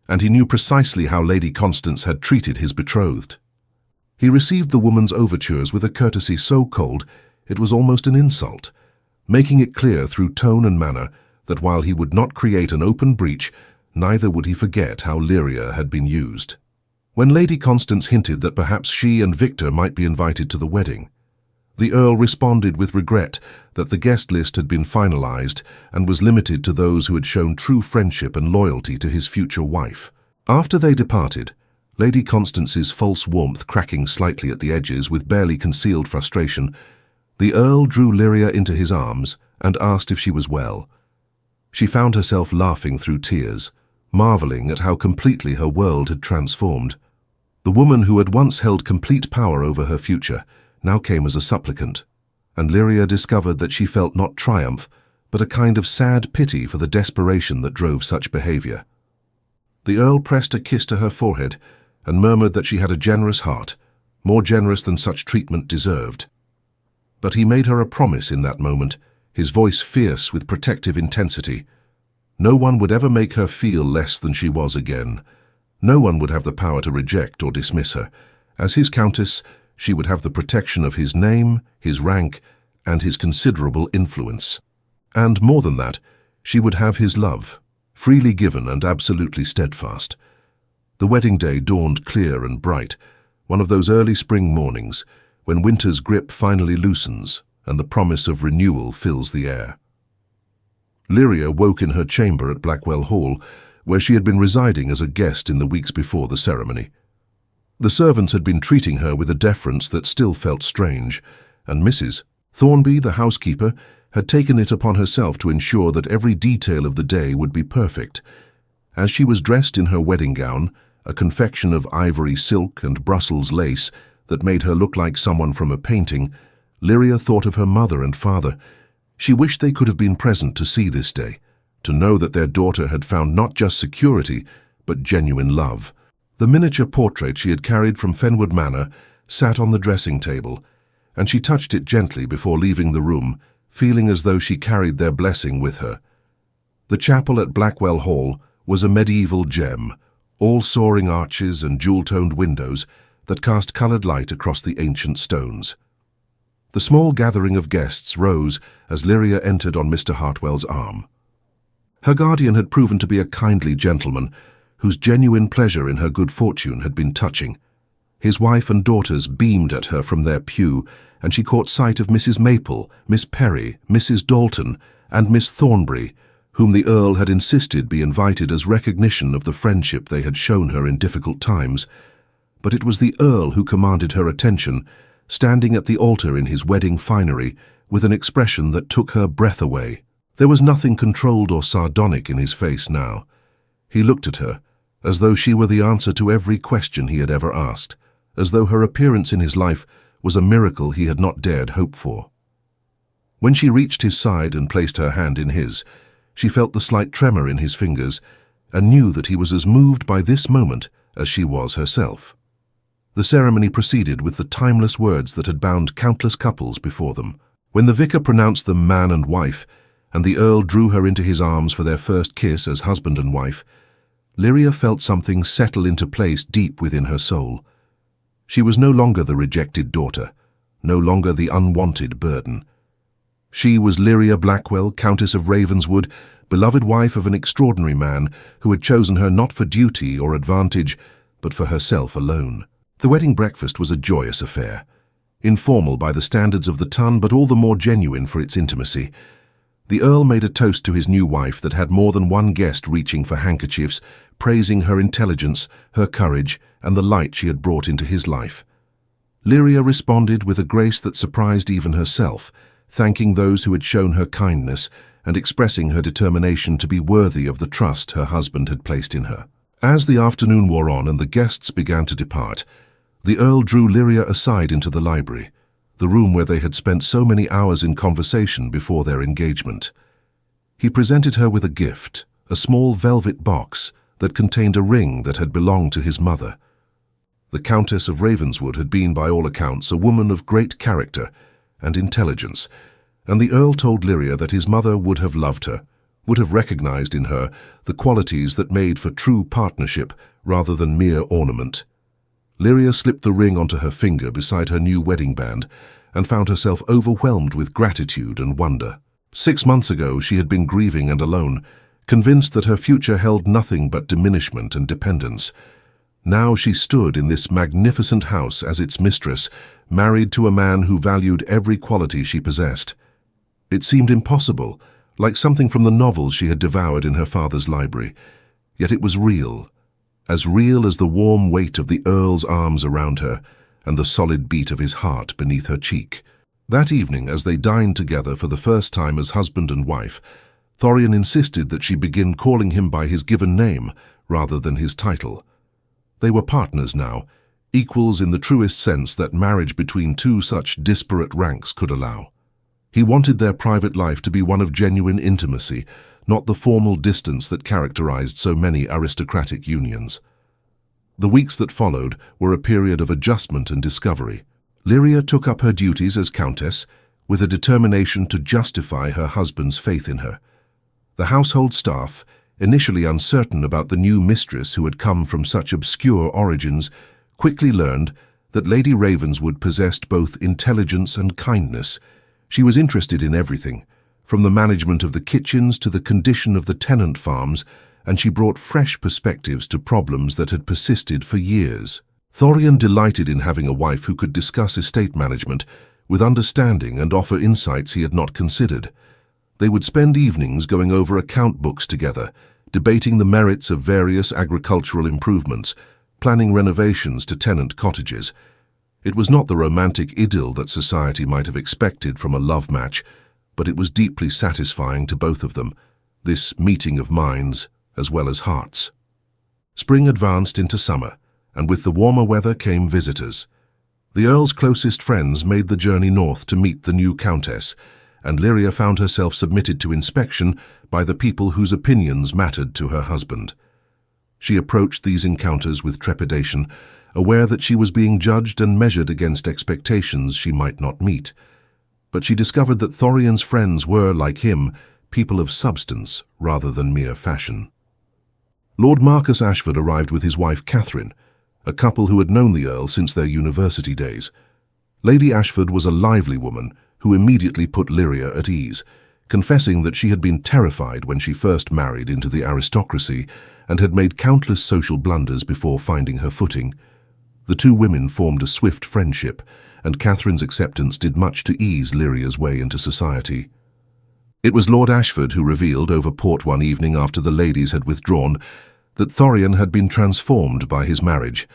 S1: and he knew precisely how Lady Constance had treated his betrothed. He received the woman's overtures with a courtesy so cold it was almost an insult, making it clear through tone and manner that while he would not create an open breach, neither would he forget how Lyria had been used. When Lady Constance hinted that perhaps she and Victor might be invited to the wedding, the Earl responded with regret that the guest list had been finalized and was limited to those who had shown true friendship and loyalty to his future wife. After they departed, Lady Constance's false warmth cracking slightly at the edges with barely concealed frustration, the Earl drew Lyria into his arms and asked if she was well. She found herself laughing through tears, marveling at how completely her world had transformed. The woman who had once held complete power over her future now came as a supplicant, and Lyria discovered that she felt not triumph, but a kind of sad pity for the desperation that drove such behavior. The Earl pressed a kiss to her forehead and murmured that she had a generous heart, more generous than such treatment deserved. But he made her a promise in that moment, his voice fierce with protective intensity. No one would ever make her feel less than she was again. No one would have the power to reject or dismiss her. As his countess, she would have the protection of his name, his rank, and his considerable influence. And more than that, she would have his love, freely given and absolutely steadfast. The wedding day dawned clear and bright, one of those early spring mornings when winter's grip finally loosens and the promise of renewal fills the air. Lyria woke in her chamber at Blackwell Hall, where she had been residing as a guest in the weeks before the ceremony. The servants had been treating her with a deference that still felt strange, and Mrs. Thornby, the housekeeper, had taken it upon herself to ensure that every detail of the day would be perfect. As she was dressed in her wedding gown, a confection of ivory silk and Brussels lace that made her look like someone from a painting, Lyria thought of her mother and father. She wished they could have been present to see this day, to know that their daughter had found not just security, but genuine love. The miniature portrait she had carried from Fenwood Manor sat on the dressing table, and she touched it gently before leaving the room, feeling as though she carried their blessing with her. The chapel at Blackwell Hall was a medieval gem, all soaring arches and jewel-toned windows that cast coloured light across the ancient stones. The small gathering of guests rose as Lyria entered on Mr. Hartwell's arm. Her guardian had proven to be a kindly gentleman, whose genuine pleasure in her good fortune had been touching. His wife and daughters beamed at her from their pew, and she caught sight of Mrs. Maple, Miss Perry, Mrs. Dalton, and Miss Thornbury, whom the Earl had insisted be invited as recognition of the friendship they had shown her in difficult times. But it was the Earl who commanded her attention, standing at the altar in his wedding finery, with an expression that took her breath away. There was nothing controlled or sardonic in his face now. He looked at her, as though she were the answer to every question he had ever asked, as though her appearance in his life was a miracle he had not dared hope for. When she reached his side and placed her hand in his, she felt the slight tremor in his fingers and knew that he was as moved by this moment as she was herself. The ceremony proceeded with the timeless words that had bound countless couples before them. When the vicar pronounced them man and wife, and the Earl drew her into his arms for their first kiss as husband and wife, Lyria felt something settle into place deep within her soul. She was no longer the rejected daughter, no longer the unwanted burden. She was Lyria Blackwell, Countess of Ravenswood, beloved wife of an extraordinary man who had chosen her not for duty or advantage, but for herself alone. The wedding breakfast was a joyous affair, informal by the standards of the ton, but all the more genuine for its intimacy. The Earl made a toast to his new wife that had more than one guest reaching for handkerchiefs, praising her intelligence, her courage, and the light she had brought into his life. Lyria responded with a grace that surprised even herself, thanking those who had shown her kindness and expressing her determination to be worthy of the trust her husband had placed in her. As the afternoon wore on and the guests began to depart, the Earl drew Lyria aside into the library, the room where they had spent so many hours in conversation before their engagement. He presented her with a gift, a small velvet box that contained a ring that had belonged to his mother. The Countess of Ravenswood had been, by all accounts, a woman of great character and intelligence, and the Earl told Lyria that his mother would have loved her, would have recognized in her the qualities that made for true partnership rather than mere ornament. Lyria slipped the ring onto her finger beside her new wedding band and found herself overwhelmed with gratitude and wonder. 6 months ago she had been grieving and alone, convinced that her future held nothing but diminishment and dependence. Now she stood in this magnificent house as its mistress, married to a man who valued every quality she possessed. It seemed impossible, like something from the novels she had devoured in her father's library. Yet it was real as the warm weight of the Earl's arms around her and the solid beat of his heart beneath her cheek. That evening, as they dined together for the first time as husband and wife, Thorian insisted that she begin calling him by his given name rather than his title. They were partners now, equals in the truest sense that marriage between two such disparate ranks could allow. He wanted their private life to be one of genuine intimacy, not the formal distance that characterized so many aristocratic unions. The weeks that followed were a period of adjustment and discovery. Lyria took up her duties as countess with a determination to justify her husband's faith in her. The household staff, initially uncertain about the new mistress who had come from such obscure origins, quickly learned that Lady Ravenswood possessed both intelligence and kindness. She was interested in everything, from the management of the kitchens to the condition of the tenant farms, and she brought fresh perspectives to problems that had persisted for years. Thorian delighted in having a wife who could discuss estate management with understanding and offer insights he had not considered. They would spend evenings going over account books together, debating the merits of various agricultural improvements, planning renovations to tenant cottages. It was not the romantic idyll that society might have expected from a love match, but it was deeply satisfying to both of them, this meeting of minds as well as hearts. Spring advanced into summer, and with the warmer weather came visitors. The Earl's closest friends made the journey north to meet the new countess, and Lyria found herself submitted to inspection by the people whose opinions mattered to her husband. She approached these encounters with trepidation, aware that she was being judged and measured against expectations she might not meet. But she discovered that Thorian's friends were, like him, people of substance rather than mere fashion. Lord Marcus Ashford arrived with his wife Catherine, a couple who had known the Earl since their university days. Lady Ashford was a lively woman who immediately put Lyria at ease, confessing that she had been terrified when she first married into the aristocracy and had made countless social blunders before finding her footing. The two women formed a swift friendship, and Catherine's acceptance did much to ease Lyria's way into society. It was Lord Ashford who revealed over port one evening after the ladies had withdrawn that Thorian had been transformed by his marriage.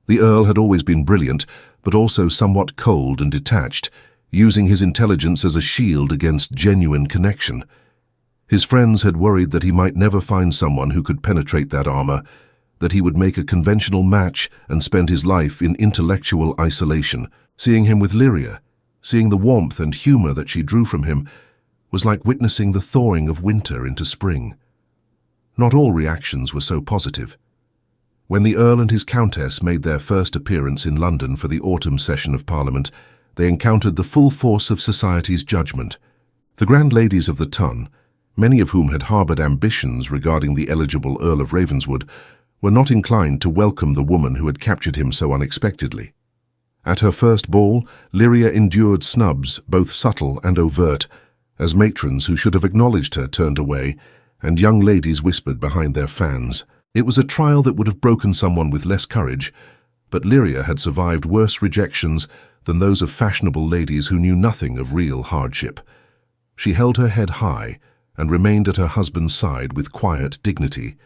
S1: The Earl had always been brilliant, but also somewhat cold and detached, using his intelligence as a shield against genuine connection. His friends had worried that he might never find someone who could penetrate that armor, that he would make a conventional match and spend his life in intellectual isolation. Seeing him with Lyria, seeing the warmth and humor that she drew from him, was like witnessing the thawing of winter into spring. Not all reactions were so positive. When the Earl and his Countess made their first appearance in London for the autumn session of Parliament, they encountered the full force of society's judgment. The grand ladies of the ton, many of whom had harboured ambitions regarding the eligible Earl of Ravenswood, were not inclined to welcome the woman who had captured him so unexpectedly. At her first ball, Lyria endured snubs, both subtle and overt, as matrons who should have acknowledged her turned away, and young ladies whispered behind their fans. It was a trial that would have broken someone with less courage, but Lyria had survived worse rejections than those of fashionable ladies who knew nothing of real hardship. She held her head high and remained at her husband's side with quiet dignity,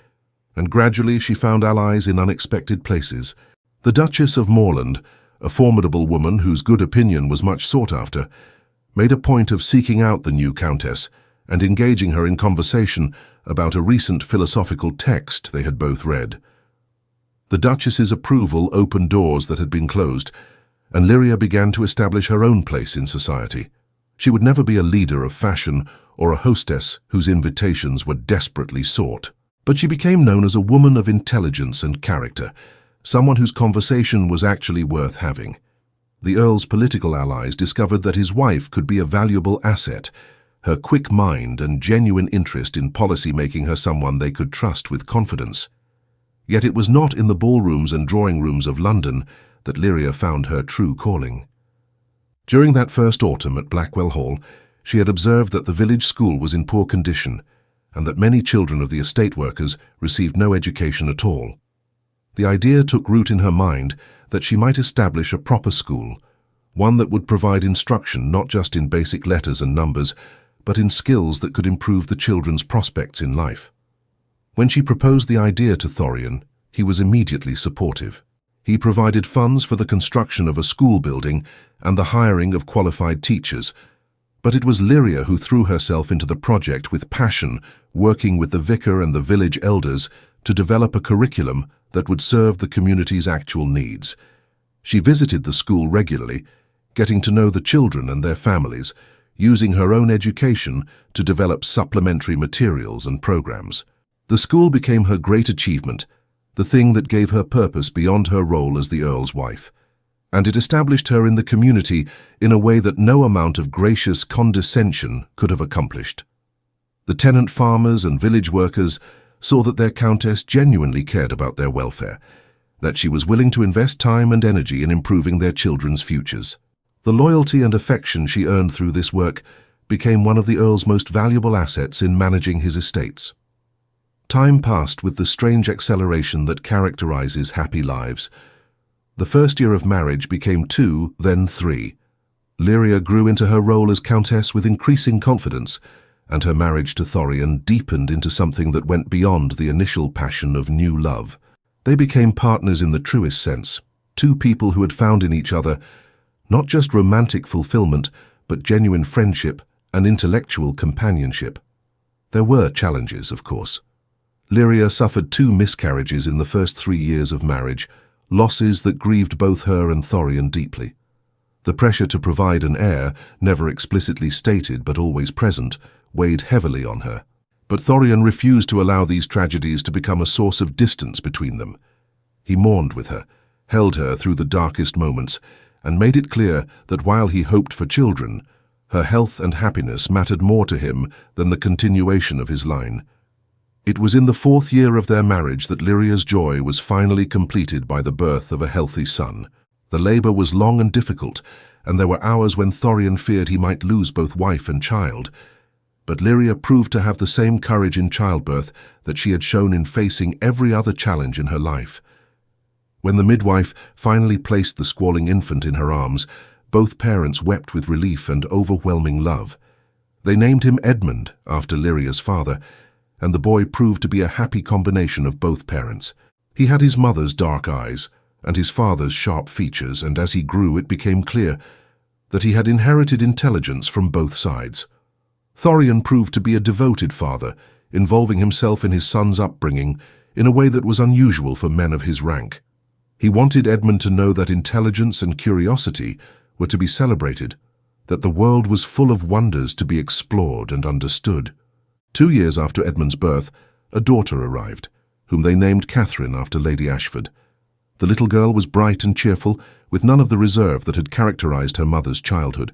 S1: and gradually she found allies in unexpected places. The Duchess of Moreland, a formidable woman whose good opinion was much sought after, made a point of seeking out the new countess and engaging her in conversation about a recent philosophical text they had both read. The Duchess's approval opened doors that had been closed, and Lyria began to establish her own place in society. She would never be a leader of fashion or a hostess whose invitations were desperately sought. But she became known as a woman of intelligence and character, someone whose conversation was actually worth having. The Earl's political allies discovered that his wife could be a valuable asset, her quick mind and genuine interest in policy making her someone they could trust with confidence. Yet it was not in the ballrooms and drawing rooms of London that Lyria found her true calling. During that first autumn at Blackwell Hall, she had observed that the village school was in poor condition, and that many children of the estate workers received no education at all. The idea took root in her mind that she might establish a proper school, one that would provide instruction not just in basic letters and numbers, but in skills that could improve the children's prospects in life. When she proposed the idea to Thorian, he was immediately supportive. He provided funds for the construction of a school building and the hiring of qualified teachers, but it was Lyria who threw herself into the project with passion, working with the vicar and the village elders to develop a curriculum that would serve the community's actual needs. She visited the school regularly, getting to know the children and their families, using her own education to develop supplementary materials and programs. The school became her great achievement, the thing that gave her purpose beyond her role as the Earl's wife, and it established her in the community in a way that no amount of gracious condescension could have accomplished. The tenant farmers and village workers saw that their countess genuinely cared about their welfare, that she was willing to invest time and energy in improving their children's futures. The loyalty and affection she earned through this work became one of the Earl's most valuable assets in managing his estates. Time passed with the strange acceleration that characterizes happy lives. The first year of marriage became 2, then 3. Lyria grew into her role as countess with increasing confidence, and her marriage to Thorian deepened into something that went beyond the initial passion of new love. They became partners in the truest sense, two people who had found in each other not just romantic fulfillment, but genuine friendship and intellectual companionship. There were challenges, of course. Lyria suffered 2 miscarriages in the first 3 years of marriage, losses that grieved both her and Thorian deeply. The pressure to provide an heir, never explicitly stated but always present, weighed heavily on her. But Thorian refused to allow these tragedies to become a source of distance between them. He mourned with her, held her through the darkest moments, and made it clear that while he hoped for children, her health and happiness mattered more to him than the continuation of his line. It was in the 4th year of their marriage that Lyria's joy was finally completed by the birth of a healthy son. The labor was long and difficult, and there were hours when Thorian feared he might lose both wife and child. But Lyria proved to have the same courage in childbirth that she had shown in facing every other challenge in her life. When the midwife finally placed the squalling infant in her arms, both parents wept with relief and overwhelming love. They named him Edmund, after Lyria's father, and the boy proved to be a happy combination of both parents. He had his mother's dark eyes and his father's sharp features, and as he grew it became clear that he had inherited intelligence from both sides. Thorian proved to be a devoted father, involving himself in his son's upbringing in a way that was unusual for men of his rank. He wanted Edmund to know that intelligence and curiosity were to be celebrated, that the world was full of wonders to be explored and understood. 2 years after Edmund's birth, a daughter arrived, whom they named Catherine after Lady Ashford. The little girl was bright and cheerful, with none of the reserve that had characterized her mother's childhood.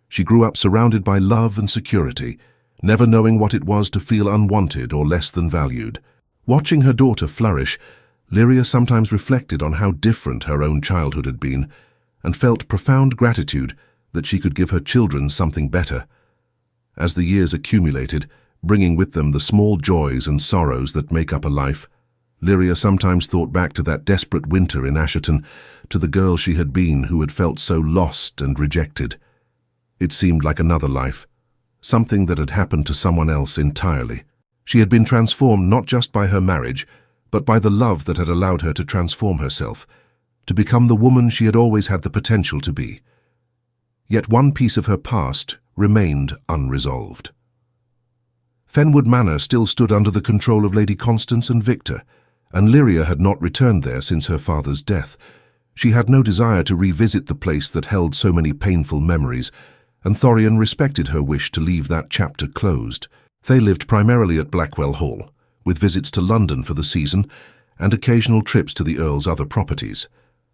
S1: She grew up surrounded by love and security, never knowing what it was to feel unwanted or less than valued. Watching her daughter flourish, Lyria sometimes reflected on how different her own childhood had been, and felt profound gratitude that she could give her children something better. As the years accumulated, bringing with them the small joys and sorrows that make up a life, Lyria sometimes thought back to that desperate winter in Asherton, to the girl she had been who had felt so lost and rejected. It seemed like another life, something that had happened to someone else entirely. She had been transformed not just by her marriage, but by the love that had allowed her to transform herself, to become the woman she had always had the potential to be. Yet one piece of her past remained unresolved. Fenwood Manor still stood under the control of Lady Constance and Victor, and Lyria had not returned there since her father's death. She had no desire to revisit the place that held so many painful memories, and Thorian respected her wish to leave that chapter closed. They lived primarily at Blackwell Hall, with visits to London for the season and occasional trips to the Earl's other properties.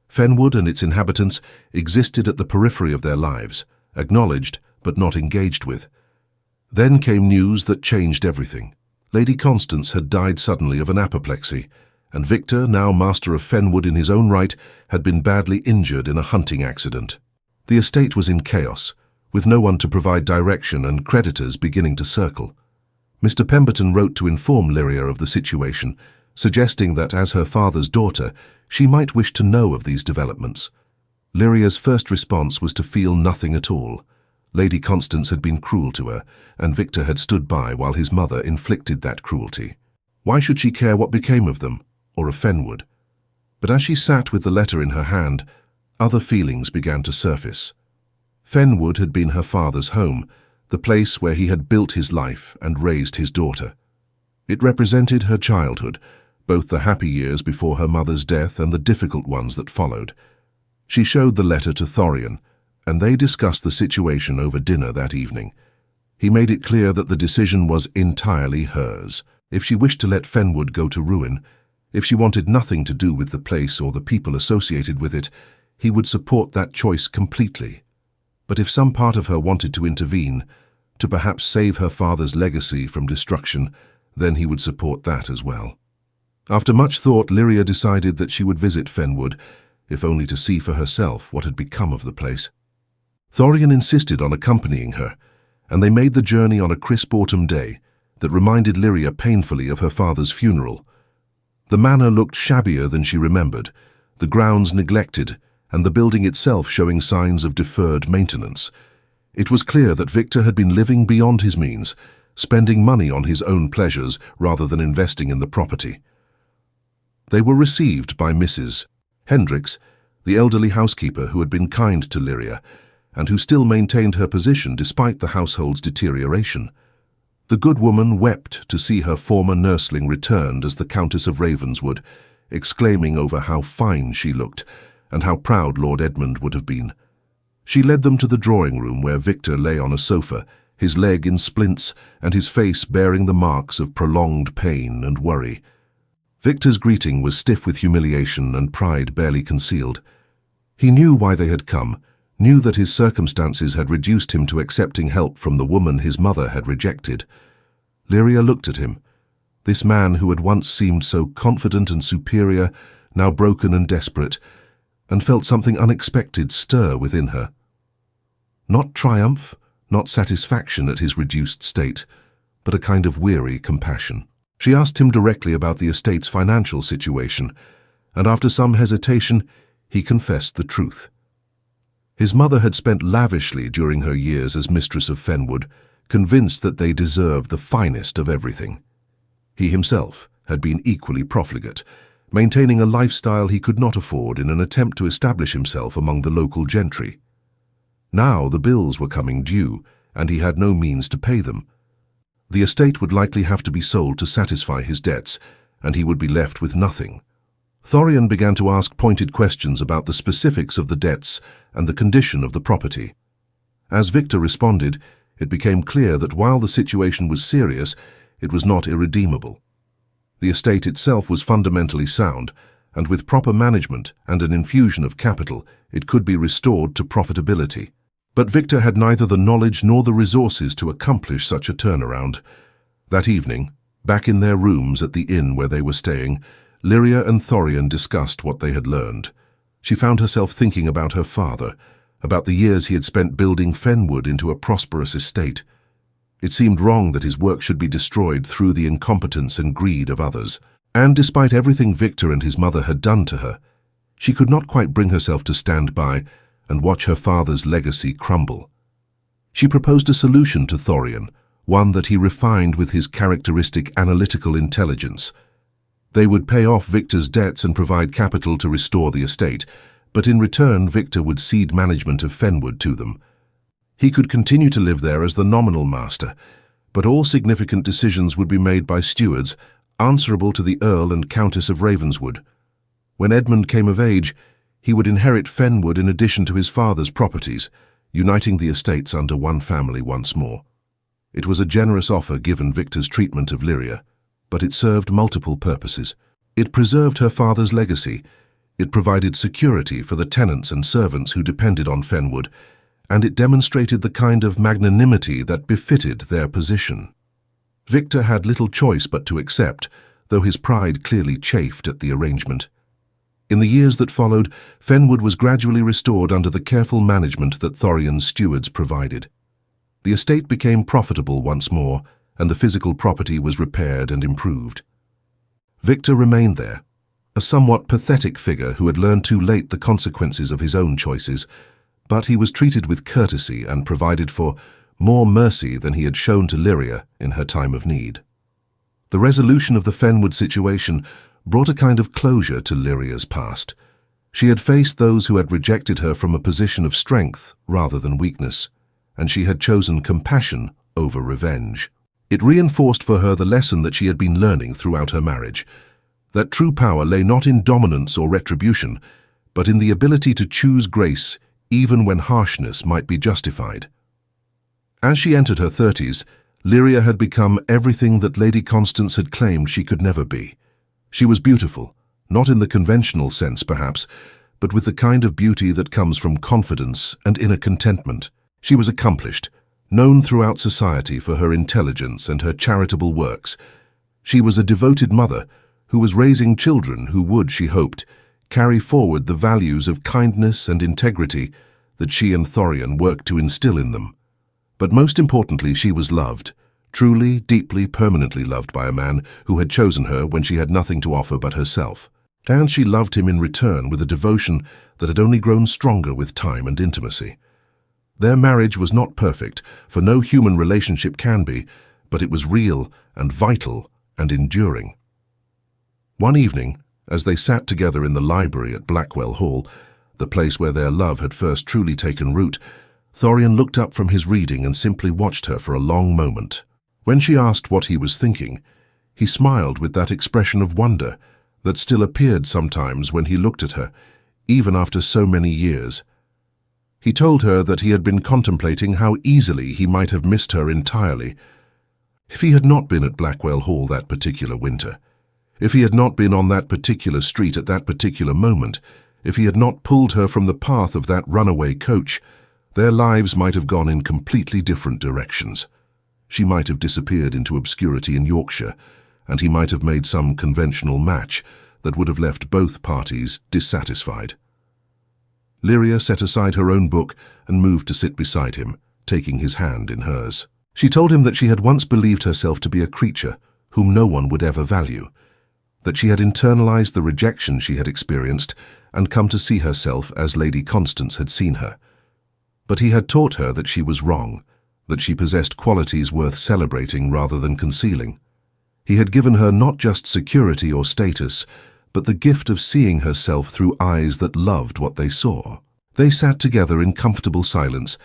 S1: Fenwood and its inhabitants existed at the periphery of their lives, acknowledged but not engaged with. Then came news that changed everything. Lady Constance had died suddenly of an apoplexy, and Victor, now master of Fenwood in his own right, had been badly injured in a hunting accident. The estate was in chaos, with no one to provide direction and creditors beginning to circle. Mr. Pemberton wrote to inform Lyria of the situation, suggesting that as her father's daughter, she might wish to know of these developments. Lyria's first response was to feel nothing at all. Lady Constance had been cruel to her, and Victor had stood by while his mother inflicted that cruelty. Why should she care what became of them, or of Fenwood? But as she sat with the letter in her hand, other feelings began to surface. Fenwood had been her father's home, the place where he had built his life and raised his daughter. It represented her childhood, both the happy years before her mother's death and the difficult ones that followed. She showed the letter to Thorian, and they discussed the situation over dinner that evening. He made it clear that the decision was entirely hers. If she wished to let Fenwood go to ruin, if she wanted nothing to do with the place or the people associated with it, he would support that choice completely. But if some part of her wanted to intervene, to perhaps save her father's legacy from destruction, then he would support that as well. After much thought, Lyria decided that she would visit Fenwood, if only to see for herself what had become of the place. Thorian insisted on accompanying her, and they made the journey on a crisp autumn day that reminded Lyria painfully of her father's funeral. The manor looked shabbier than she remembered, the grounds neglected, and the building itself showing signs of deferred maintenance. It was clear that Victor had been living beyond his means, spending money on his own pleasures rather than investing in the property. They were received by Mrs. Hendricks, the elderly housekeeper who had been kind to Lyria, and who still maintained her position despite the household's deterioration. The good woman wept to see her former nursling returned as the Countess of Ravenswood, exclaiming over how fine she looked and how proud Lord Edmund would have been. She led them to the drawing-room where Victor lay on a sofa, his leg in splints and his face bearing the marks of prolonged pain and worry. Victor's greeting was stiff with humiliation and pride barely concealed. He knew why they had come, knew that his circumstances had reduced him to accepting help from the woman his mother had rejected. Lyria looked at him. This man who had once seemed so confident and superior, now broken and desperate, and felt something unexpected stir within her. Not triumph, not satisfaction at his reduced state, but a kind of weary compassion. She asked him directly about the estate's financial situation, and after some hesitation, he confessed the truth. His mother had spent lavishly during her years as mistress of Fenwood, convinced that they deserved the finest of everything. He himself had been equally profligate, maintaining a lifestyle he could not afford in an attempt to establish himself among the local gentry. Now the bills were coming due, and he had no means to pay them. The estate would likely have to be sold to satisfy his debts, and he would be left with nothing. Thorian began to ask pointed questions about the specifics of the debts and the condition of the property. As Victor responded, it became clear that while the situation was serious, it was not irredeemable. The estate itself was fundamentally sound, and with proper management and an infusion of capital, it could be restored to profitability. But Victor had neither the knowledge nor the resources to accomplish such a turnaround. That evening, back in their rooms at the inn where they were staying, Lyria and Thorian discussed what they had learned. She found herself thinking about her father, about the years he had spent building Fenwood into a prosperous estate. It seemed wrong that his work should be destroyed through the incompetence and greed of others. And despite everything Victor and his mother had done to her, she could not quite bring herself to stand by and watch her father's legacy crumble. She proposed a solution to Thorian, one that he refined with his characteristic analytical intelligence. They would pay off Victor's debts and provide capital to restore the estate, but in return Victor would cede management of Fenwood to them. He could continue to live there as the nominal master, but all significant decisions would be made by stewards, answerable to the Earl and Countess of Ravenswood. When Edmund came of age, he would inherit Fenwood in addition to his father's properties, uniting the estates under one family once more. It was a generous offer given Victor's treatment of Lyria, but it served multiple purposes. It preserved her father's legacy, it provided security for the tenants and servants who depended on Fenwood, and it demonstrated the kind of magnanimity that befitted their position. Victor had little choice but to accept, though his pride clearly chafed at the arrangement. In the years that followed, Fenwood was gradually restored under the careful management that Thorian's stewards provided. The estate became profitable once more, and the physical property was repaired and improved. Victor remained there, a somewhat pathetic figure who had learned too late the consequences of his own choices, but he was treated with courtesy and provided for more mercy than he had shown to Lyria in her time of need. The resolution of the Fenwood situation brought a kind of closure to Lyria's past. She had faced those who had rejected her from a position of strength rather than weakness, and she had chosen compassion over revenge. It reinforced for her the lesson that she had been learning throughout her marriage, that true power lay not in dominance or retribution, but in the ability to choose grace even when harshness might be justified. As she entered her 30s, Lyria had become everything that Lady Constance had claimed she could never be. She was beautiful, not in the conventional sense perhaps, but with the kind of beauty that comes from confidence and inner contentment. She was accomplished, known throughout society for her intelligence and her charitable works. She was a devoted mother who was raising children who would, she hoped, carry forward the values of kindness and integrity that she and Thorian worked to instill in them. But most importantly, she was loved, truly, deeply, permanently loved by a man who had chosen her when she had nothing to offer but herself. And she loved him in return with a devotion that had only grown stronger with time and intimacy. Their marriage was not perfect, for no human relationship can be, but it was real and vital and enduring. One evening, as they sat together in the library at Blackwell Hall, the place where their love had first truly taken root, Thorian looked up from his reading and simply watched her for a long moment. When she asked what he was thinking, he smiled with that expression of wonder that still appeared sometimes when he looked at her, even after so many years. He told her that he had been contemplating how easily he might have missed her entirely. If he had not been at Blackwell Hall that particular winter, if he had not been on that particular street at that particular moment, if he had not pulled her from the path of that runaway coach, their lives might have gone in completely different directions. She might have disappeared into obscurity in Yorkshire, and he might have made some conventional match that would have left both parties dissatisfied. Lyria set aside her own book and moved to sit beside him, taking his hand in hers. She told him that she had once believed herself to be a creature whom no one would ever value, that she had internalized the rejection she had experienced and come to see herself as Lady Constance had seen her. But he had taught her that she was wrong, that she possessed qualities worth celebrating rather than concealing. He had given her not just security or status, but the gift of seeing herself through eyes that loved what they saw. They sat together in comfortable silence,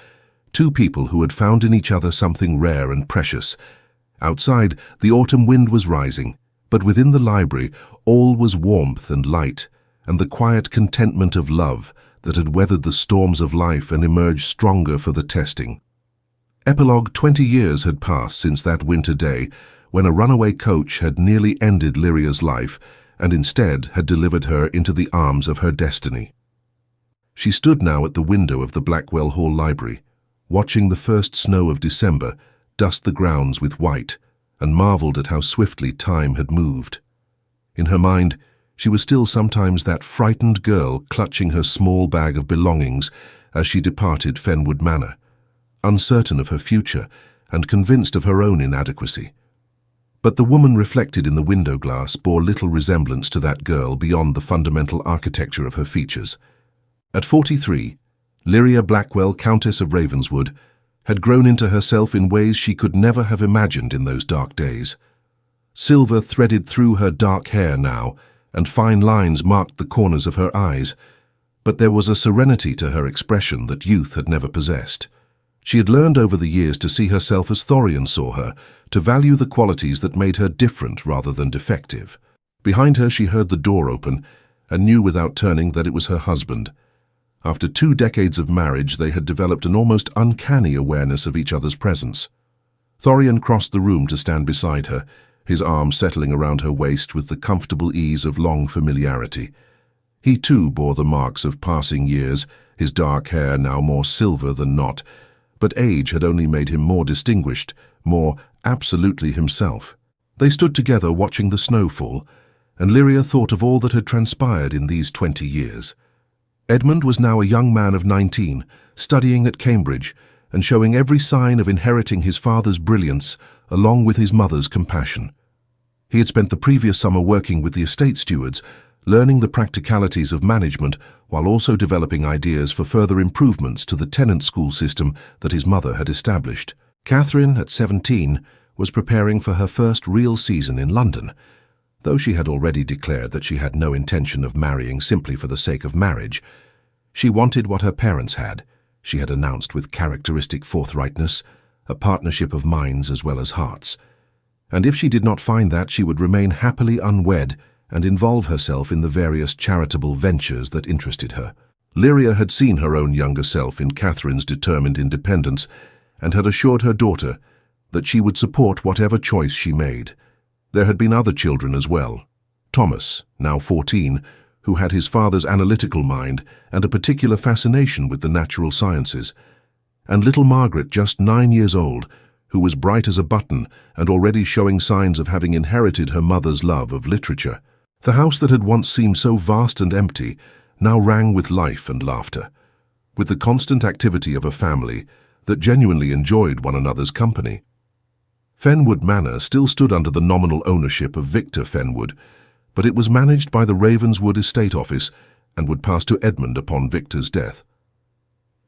S1: two people who had found in each other something rare and precious. Outside, the autumn wind was rising, but within the library all was warmth and light, and the quiet contentment of love that had weathered the storms of life and emerged stronger for the testing. Epilogue: 20 years had passed since that winter day when a runaway coach had nearly ended Lyria's life and instead had delivered her into the arms of her destiny. She stood now at the window of the Blackwell Hall Library, watching the first snow of December dust the grounds with white, and marveled at how swiftly time had moved. In her mind, she was still sometimes that frightened girl clutching her small bag of belongings as she departed Fenwood Manor, uncertain of her future and convinced of her own inadequacy. But the woman reflected in the window glass bore little resemblance to that girl beyond the fundamental architecture of her features. At 43, Lyria Blackwell, Countess of Ravenswood, had grown into herself in ways she could never have imagined in those dark days. Silver threaded through her dark hair now, and fine lines marked the corners of her eyes, but there was a serenity to her expression that youth had never possessed. She had learned over the years to see herself as Thorian saw her, to value the qualities that made her different rather than defective. Behind her she heard the door open, and knew without turning that it was her husband. After 2 decades of marriage, they had developed an almost uncanny awareness of each other's presence. Thorian crossed the room to stand beside her, his arm settling around her waist with the comfortable ease of long familiarity. He too bore the marks of passing years, his dark hair now more silver than not, but age had only made him more distinguished, more absolutely himself. They stood together watching the snow fall, and Lyria thought of all that had transpired in these 20 years. Edmund was now a young man of 19, studying at Cambridge, and showing every sign of inheriting his father's brilliance, along with his mother's compassion. He had spent the previous summer working with the estate stewards, learning the practicalities of management while also developing ideas for further improvements to the tenant school system that his mother had established. Catherine, at 17, was preparing for her first real season in London. Though she had already declared that she had no intention of marrying simply for the sake of marriage, she wanted what her parents had. She had announced with characteristic forthrightness, a partnership of minds as well as hearts. And if she did not find that, she would remain happily unwed and involve herself in the various charitable ventures that interested her. Lyria had seen her own younger self in Catherine's determined independence and had assured her daughter that she would support whatever choice she made. There had been other children as well. Thomas, now 14, who had his father's analytical mind and a particular fascination with the natural sciences, and little Margaret, just 9 years old, who was bright as a button and already showing signs of having inherited her mother's love of literature. The house that had once seemed so vast and empty now rang with life and laughter, with the constant activity of a family that genuinely enjoyed one another's company. Fenwood Manor still stood under the nominal ownership of Victor Fenwood, but it was managed by the Ravenswood Estate Office and would pass to Edmund upon Victor's death.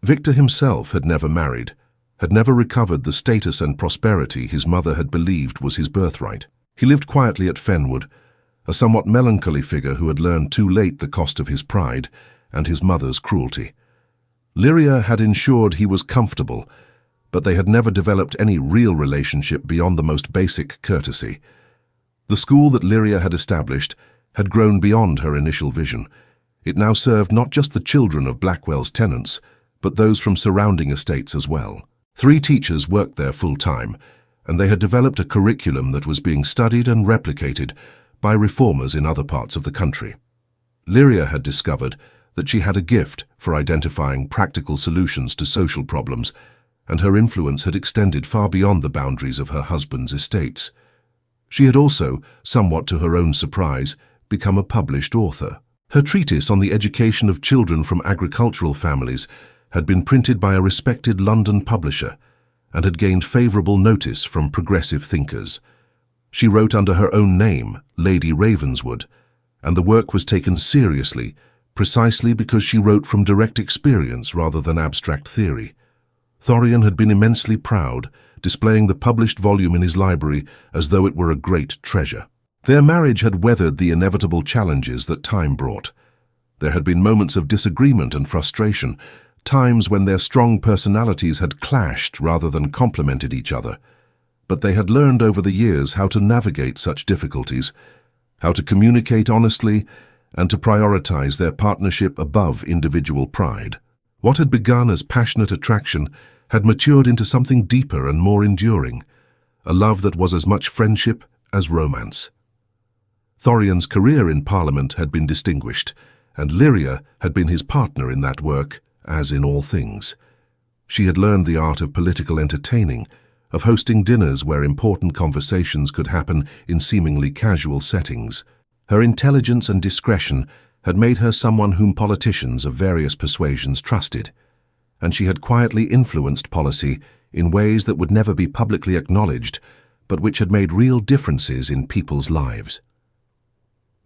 S1: Victor himself had never married, had never recovered the status and prosperity his mother had believed was his birthright. He lived quietly at Fenwood, a somewhat melancholy figure who had learned too late the cost of his pride and his mother's cruelty. Lyria had ensured he was comfortable, but they had never developed any real relationship beyond the most basic courtesy. The school that Lyria had established had grown beyond her initial vision. It now served not just the children of Blackwell's tenants, but those from surrounding estates as well. 3 teachers worked there full-time, and they had developed a curriculum that was being studied and replicated by reformers in other parts of the country. Lyria had discovered that she had a gift for identifying practical solutions to social problems, and her influence had extended far beyond the boundaries of her husband's estates. She had also, somewhat to her own surprise, become a published author. Her treatise on the education of children from agricultural families had been printed by a respected London publisher and had gained favourable notice from progressive thinkers. She wrote under her own name, Lady Ravenswood, and the work was taken seriously precisely because she wrote from direct experience rather than abstract theory. Thorian had been immensely proud, displaying the published volume in his library as though it were a great treasure. Their marriage had weathered the inevitable challenges that time brought. There had been moments of disagreement and frustration, times when their strong personalities had clashed rather than complemented each other. But they had learned over the years how to navigate such difficulties, how to communicate honestly, and to prioritize their partnership above individual pride. What had begun as passionate attraction had matured into something deeper and more enduring, a love that was as much friendship as romance. Thorian's career in Parliament had been distinguished, and Lyria had been his partner in that work, as in all things. She had learned the art of political entertaining, of hosting dinners where important conversations could happen in seemingly casual settings. Her intelligence and discretion had made her someone whom politicians of various persuasions trusted, and she had quietly influenced policy in ways that would never be publicly acknowledged, but which had made real differences in people's lives.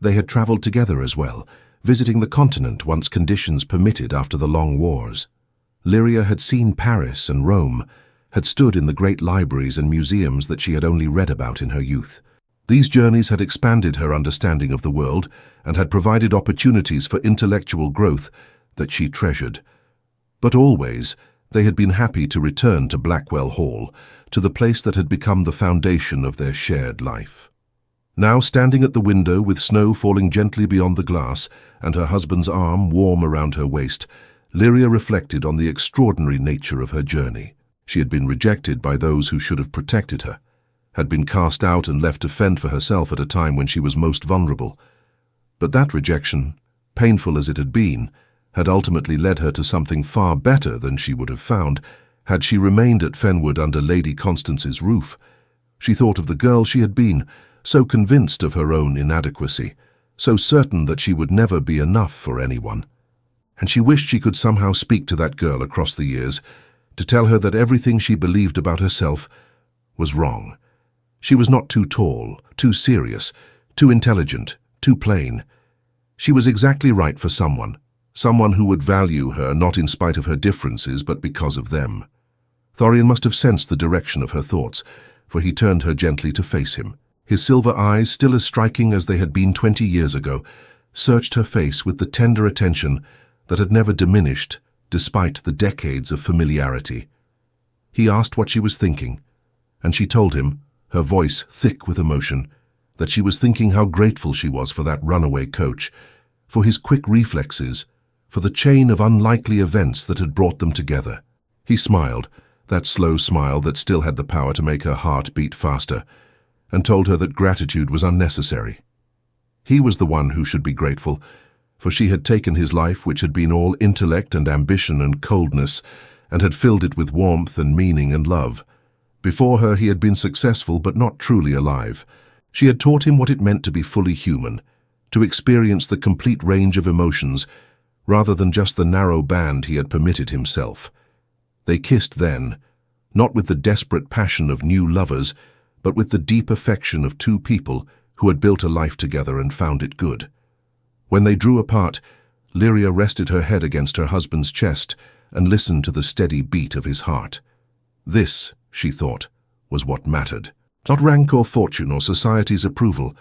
S1: They had travelled together as well, visiting the continent once conditions permitted after the long wars. Lyria had seen Paris and Rome, had stood in the great libraries and museums that she had only read about in her youth. These journeys had expanded her understanding of the world and had provided opportunities for intellectual growth that she treasured. But always, they had been happy to return to Blackwell Hall, to the place that had become the foundation of their shared life. Now, standing at the window with snow falling gently beyond the glass and her husband's arm warm around her waist, Lyria reflected on the extraordinary nature of her journey. She had been rejected by those who should have protected her, had been cast out and left to fend for herself at a time when she was most vulnerable. But that rejection, painful as it had been, had ultimately led her to something far better than she would have found had she remained at Fenwood under Lady Constance's roof. She thought of the girl she had been, so convinced of her own inadequacy, so certain that she would never be enough for anyone. And she wished she could somehow speak to that girl across the years, to tell her that everything she believed about herself was wrong, She was not too tall, too serious, too intelligent, too plain. She was exactly right for someone who would value her not in spite of her differences but because of them. Thorian must have sensed the direction of her thoughts, for he turned her gently to face him. His silver eyes, still as striking as they had been 20 years ago, searched her face with the tender attention that had never diminished despite the decades of familiarity. He asked what she was thinking, and she told him, her voice thick with emotion, that she was thinking how grateful she was for that runaway coach, for his quick reflexes, for the chain of unlikely events that had brought them together. He smiled, that slow smile that still had the power to make her heart beat faster, and told her that gratitude was unnecessary. He was the one who should be grateful, for she had taken his life, which had been all intellect and ambition and coldness, and had filled it with warmth and meaning and love. Before her he had been successful but not truly alive. She had taught him what it meant to be fully human, to experience the complete range of emotions, rather than just the narrow band he had permitted himself. They kissed then, not with the desperate passion of new lovers, but with the deep affection of two people who had built a life together and found it good. When they drew apart, Lyria rested her head against her husband's chest and listened to the steady beat of his heart. This, she thought, was what mattered. Not rank or fortune or society's approval,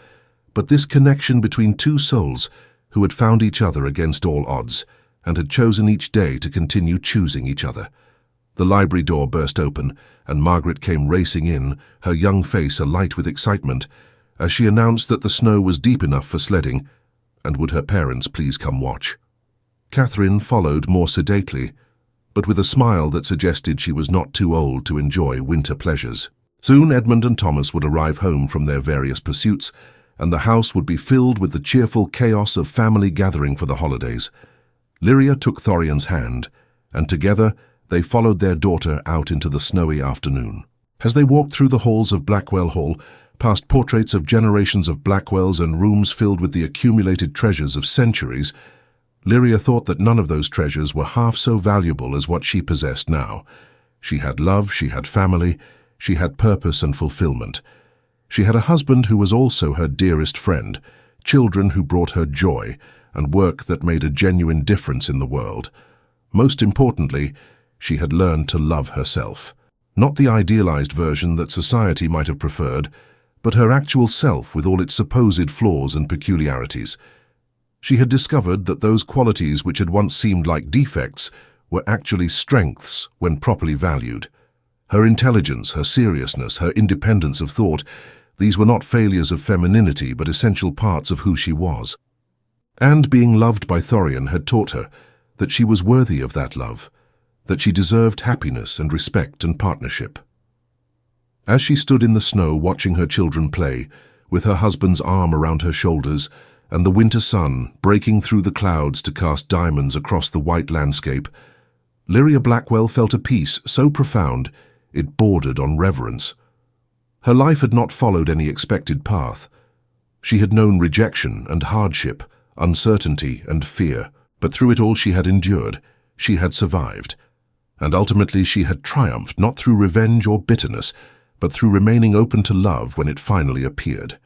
S1: but this connection between two souls who had found each other against all odds and had chosen each day to continue choosing each other. The library door burst open, and Margaret came racing in, her young face alight with excitement, as she announced that the snow was deep enough for sledding, and would her parents please come watch. Catherine followed more sedately, but with a smile that suggested she was not too old to enjoy winter pleasures. Soon Edmund and Thomas would arrive home from their various pursuits, and the house would be filled with the cheerful chaos of family gathering for the holidays. Lyria took Thorian's hand, and together they followed their daughter out into the snowy afternoon. As they walked through the halls of Blackwell Hall, past portraits of generations of Blackwells and rooms filled with the accumulated treasures of centuries, Lyria thought that none of those treasures were half so valuable as what she possessed now. She had love, she had family, she had purpose and fulfillment. She had a husband who was also her dearest friend, children who brought her joy, and work that made a genuine difference in the world. Most importantly, she had learned to love herself. Not the idealized version that society might have preferred, but her actual self with all its supposed flaws and peculiarities. She had discovered that those qualities which had once seemed like defects were actually strengths when properly valued. Her intelligence, her seriousness, her independence of thought, these were not failures of femininity but essential parts of who she was. And being loved by Thorian had taught her that she was worthy of that love, that she deserved happiness and respect and partnership. As she stood in the snow watching her children play, with her husband's arm around her shoulders, and the winter sun breaking through the clouds to cast diamonds across the white landscape, Lyria Blackwell felt a peace so profound it bordered on reverence. Her life had not followed any expected path. She had known rejection and hardship, uncertainty and fear, but through it all she had endured, she had survived. And ultimately she had triumphed not through revenge or bitterness, but through remaining open to love when it finally appeared.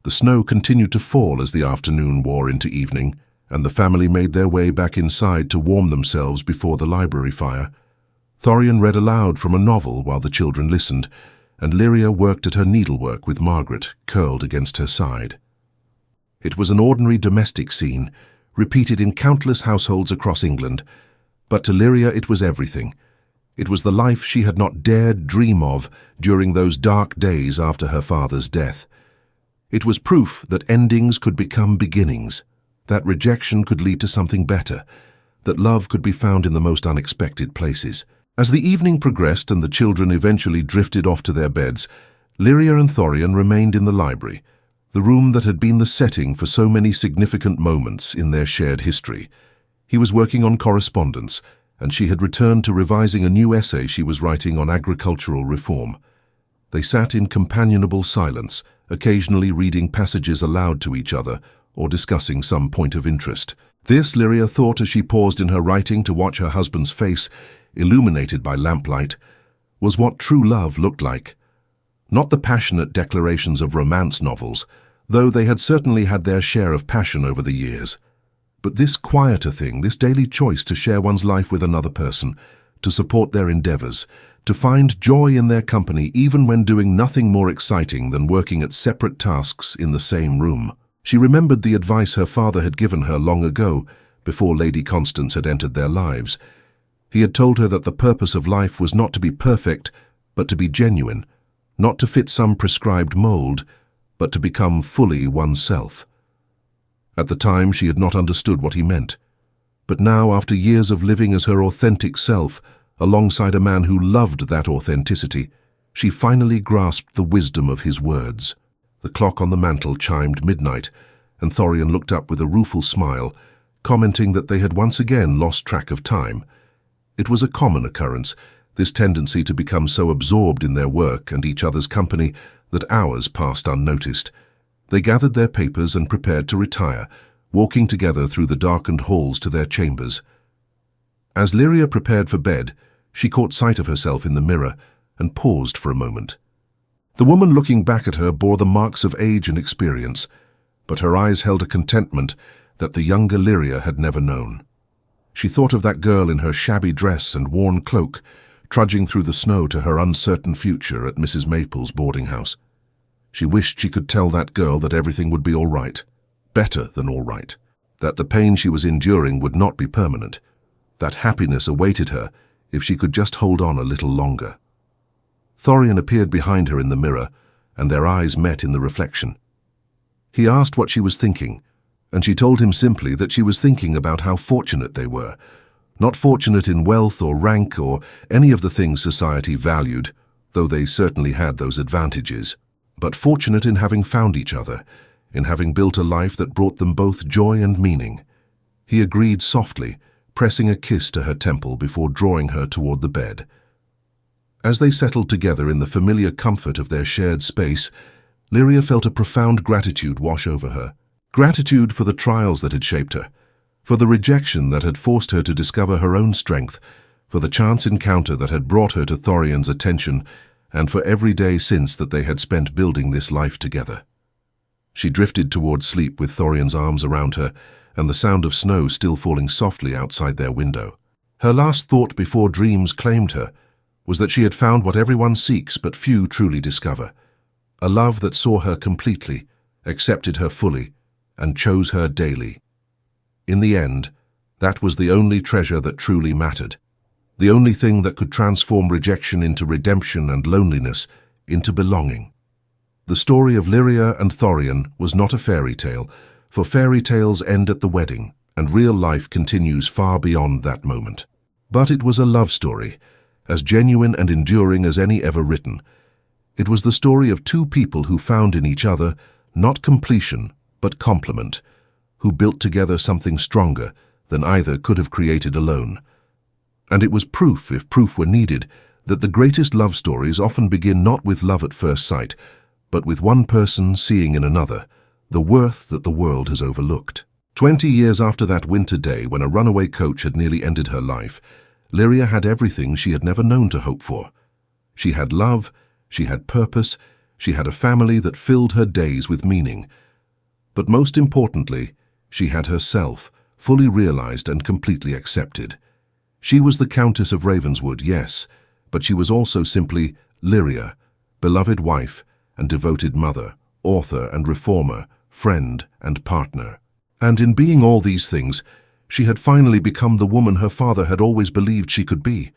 S1: The snow continued to fall as the afternoon wore into evening, and the family made their way back inside to warm themselves before the library fire. Thorian read aloud from a novel while the children listened, and Lyria worked at her needlework with Margaret curled against her side. It was an ordinary domestic scene, repeated in countless households across England, but to Lyria it was everything. It was the life she had not dared dream of during those dark days after her father's death. It was proof that endings could become beginnings, that rejection could lead to something better, that love could be found in the most unexpected places. As the evening progressed and the children eventually drifted off to their beds, Lyria and Thorian remained in the library, the room that had been the setting for so many significant moments in their shared history. He was working on correspondence, and she had returned to revising a new essay she was writing on agricultural reform. They sat in companionable silence, occasionally reading passages aloud to each other or discussing some point of interest. This, Lyria thought as she paused in her writing to watch her husband's face, illuminated by lamplight, was what true love looked like. Not the passionate declarations of romance novels, though they had certainly had their share of passion over the years. But this quieter thing, this daily choice to share one's life with another person, to support their endeavors, to find joy in their company even when doing nothing more exciting than working at separate tasks in the same room. She remembered the advice her father had given her long ago, before Lady Constance had entered their lives. He had told her that the purpose of life was not to be perfect, but to be genuine, not to fit some prescribed mold, but to become fully oneself. At the time, she had not understood what he meant. But now, after years of living as her authentic self, alongside a man who loved that authenticity, she finally grasped the wisdom of his words. The clock on the mantel chimed midnight, and Thorian looked up with a rueful smile, commenting that they had once again lost track of time. It was a common occurrence, this tendency to become so absorbed in their work and each other's company that hours passed unnoticed. They gathered their papers and prepared to retire, walking together through the darkened halls to their chambers. As Lyria prepared for bed, she caught sight of herself in the mirror and paused for a moment. The woman looking back at her bore the marks of age and experience, but her eyes held a contentment that the younger Lyria had never known. She thought of that girl in her shabby dress and worn cloak, trudging through the snow to her uncertain future at Mrs. Maple's boarding house. She wished she could tell that girl that everything would be all right, better than all right, that the pain she was enduring would not be permanent, that happiness awaited her if she could just hold on a little longer. Thorian appeared behind her in the mirror, and their eyes met in the reflection. He asked what she was thinking, and she told him simply that she was thinking about how fortunate they were, not fortunate in wealth or rank or any of the things society valued, though they certainly had those advantages, but fortunate in having found each other, in having built a life that brought them both joy and meaning. He agreed softly, pressing a kiss to her temple before drawing her toward the bed. As they settled together in the familiar comfort of their shared space, Lyria felt a profound gratitude wash over her. Gratitude for the trials that had shaped her, for the rejection that had forced her to discover her own strength, for the chance encounter that had brought her to Thorian's attention, and for every day since that they had spent building this life together. She drifted toward sleep with Thorian's arms around her and the sound of snow still falling softly outside their window. Her last thought before dreams claimed her was that she had found what everyone seeks but few truly discover, a love that saw her completely, accepted her fully, and chose her daily. In the end, that was the only treasure that truly mattered, the only thing that could transform rejection into redemption and loneliness into belonging. The story of Lyria and Thorian was not a fairy tale, for fairy tales end at the wedding, and real life continues far beyond that moment. But it was a love story, as genuine and enduring as any ever written. It was the story of two people who found in each other not completion, but complement, who built together something stronger than either could have created alone. And it was proof, if proof were needed, that the greatest love stories often begin not with love at first sight, but with one person seeing in another the worth that the world has overlooked. 20 years after that winter day when a runaway coach had nearly ended her life, Lyria had everything she had never known to hope for. She had love, she had purpose, she had a family that filled her days with meaning. But most importantly, she had herself, fully realized and completely accepted. She was the Countess of Ravenswood, yes, but she was also simply Lyria, beloved wife and devoted mother, author and reformer, friend and partner. And in being all these things, she had finally become the woman her father had always believed she could be.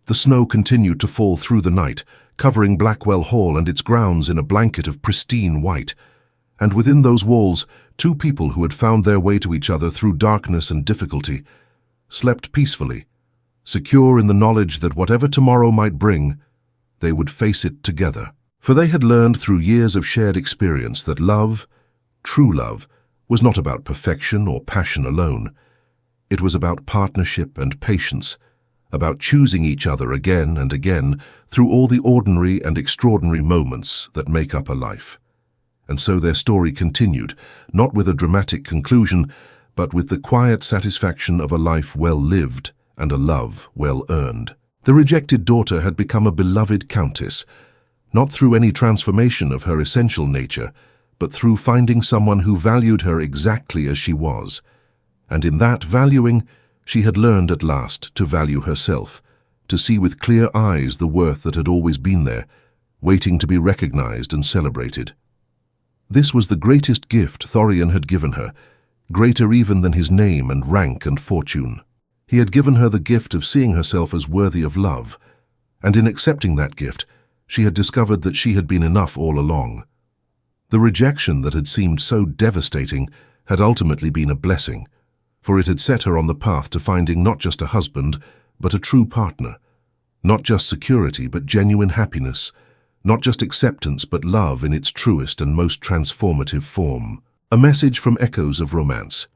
S1: The snow continued to fall through the night, covering Blackwell Hall and its grounds in a blanket of pristine white. And within those walls, two people who had found their way to each other through darkness and difficulty slept peacefully, secure in the knowledge that whatever tomorrow might bring, they would face it together. For they had learned through years of shared experience that love, true love, was not about perfection or passion alone. It was about partnership and patience, about choosing each other again and again through all the ordinary and extraordinary moments that make up a life. And so their story continued, not with a dramatic conclusion, but with the quiet satisfaction of a life well lived and a love well earned. The rejected daughter had become a beloved countess, not through any transformation of her essential nature, but through finding someone who valued her exactly as she was. And in that valuing, she had learned at last to value herself, to see with clear eyes the worth that had always been there, waiting to be recognized and celebrated. This was the greatest gift Thorian had given her, greater even than his name and rank and fortune. He had given her the gift of seeing herself as worthy of love, and in accepting that gift, she had discovered that she had been enough all along. The rejection that had seemed so devastating had ultimately been a blessing, for it had set her on the path to finding not just a husband, but a true partner, not just security, but genuine happiness, not just acceptance, but love in its truest and most transformative form. A message from Echoes of Romance.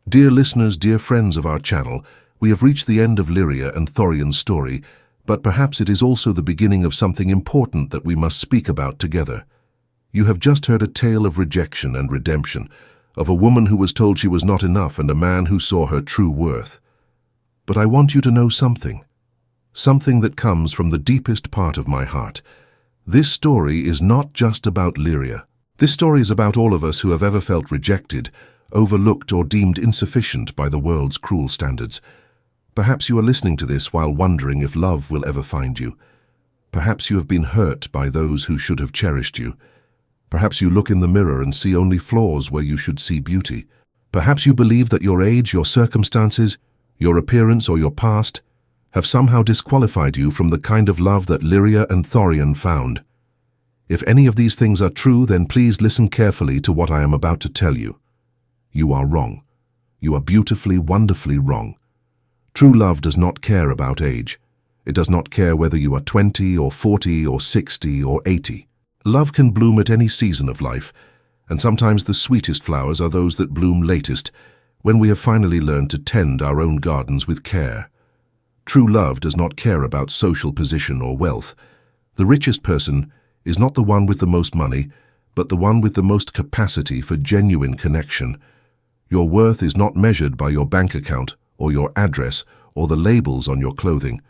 S1: Dear listeners, dear friends of our channel, we have reached the end of Lyria and Thorian's story, but perhaps it is also the beginning of something important that we must speak about together. You have just heard a tale of rejection and redemption, of a woman who was told she was not enough and a man who saw her true worth. But I want you to know something that comes from the deepest part of my heart. This story is not just about Lyria. This story is about all of us who have ever felt rejected, overlooked, or deemed insufficient by the world's cruel standards. Perhaps you are listening to this while wondering if love will ever find you. Perhaps you have been hurt by those who should have cherished you. Perhaps you look in the mirror and see only flaws where you should see beauty. Perhaps you believe that your age, your circumstances, your appearance, or your past have somehow disqualified you from the kind of love that Lyria and Thorian found. If any of these things are true, then please listen carefully to what I am about to tell you. You are wrong. You are beautifully, wonderfully wrong. True love does not care about age. It does not care whether you are 20 or 40 or 60 or 80. Love can bloom at any season of life, and sometimes the sweetest flowers are those that bloom latest, when we have finally learned to tend our own gardens with care. True love does not care about social position or wealth. The richest person is not the one with the most money, but the one with the most capacity for genuine connection. Your worth is not measured by your bank account or your address or the labels on your clothing.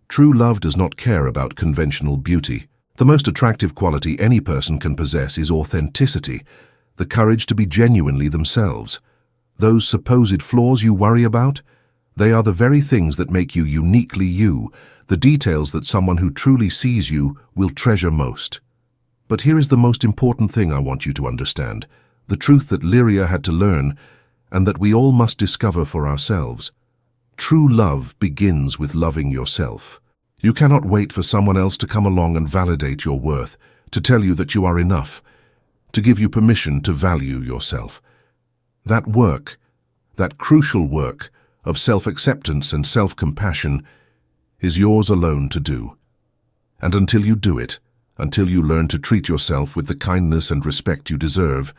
S1: True love does not care about conventional beauty. The most attractive quality any person can possess is authenticity, the courage to be genuinely themselves. Those supposed flaws you worry about, they are the very things that make you uniquely you, the details that someone who truly sees you will treasure most. But here is the most important thing I want you to understand, the truth that Lyria had to learn, and that we all must discover for ourselves. True love begins with loving yourself. You cannot wait for someone else to come along and validate your worth, to tell you that you are enough, to give you permission to value yourself. That work, that crucial work of self-acceptance and self-compassion, is yours alone to do. And until you do it, until you learn to treat yourself with the kindness and respect you deserve,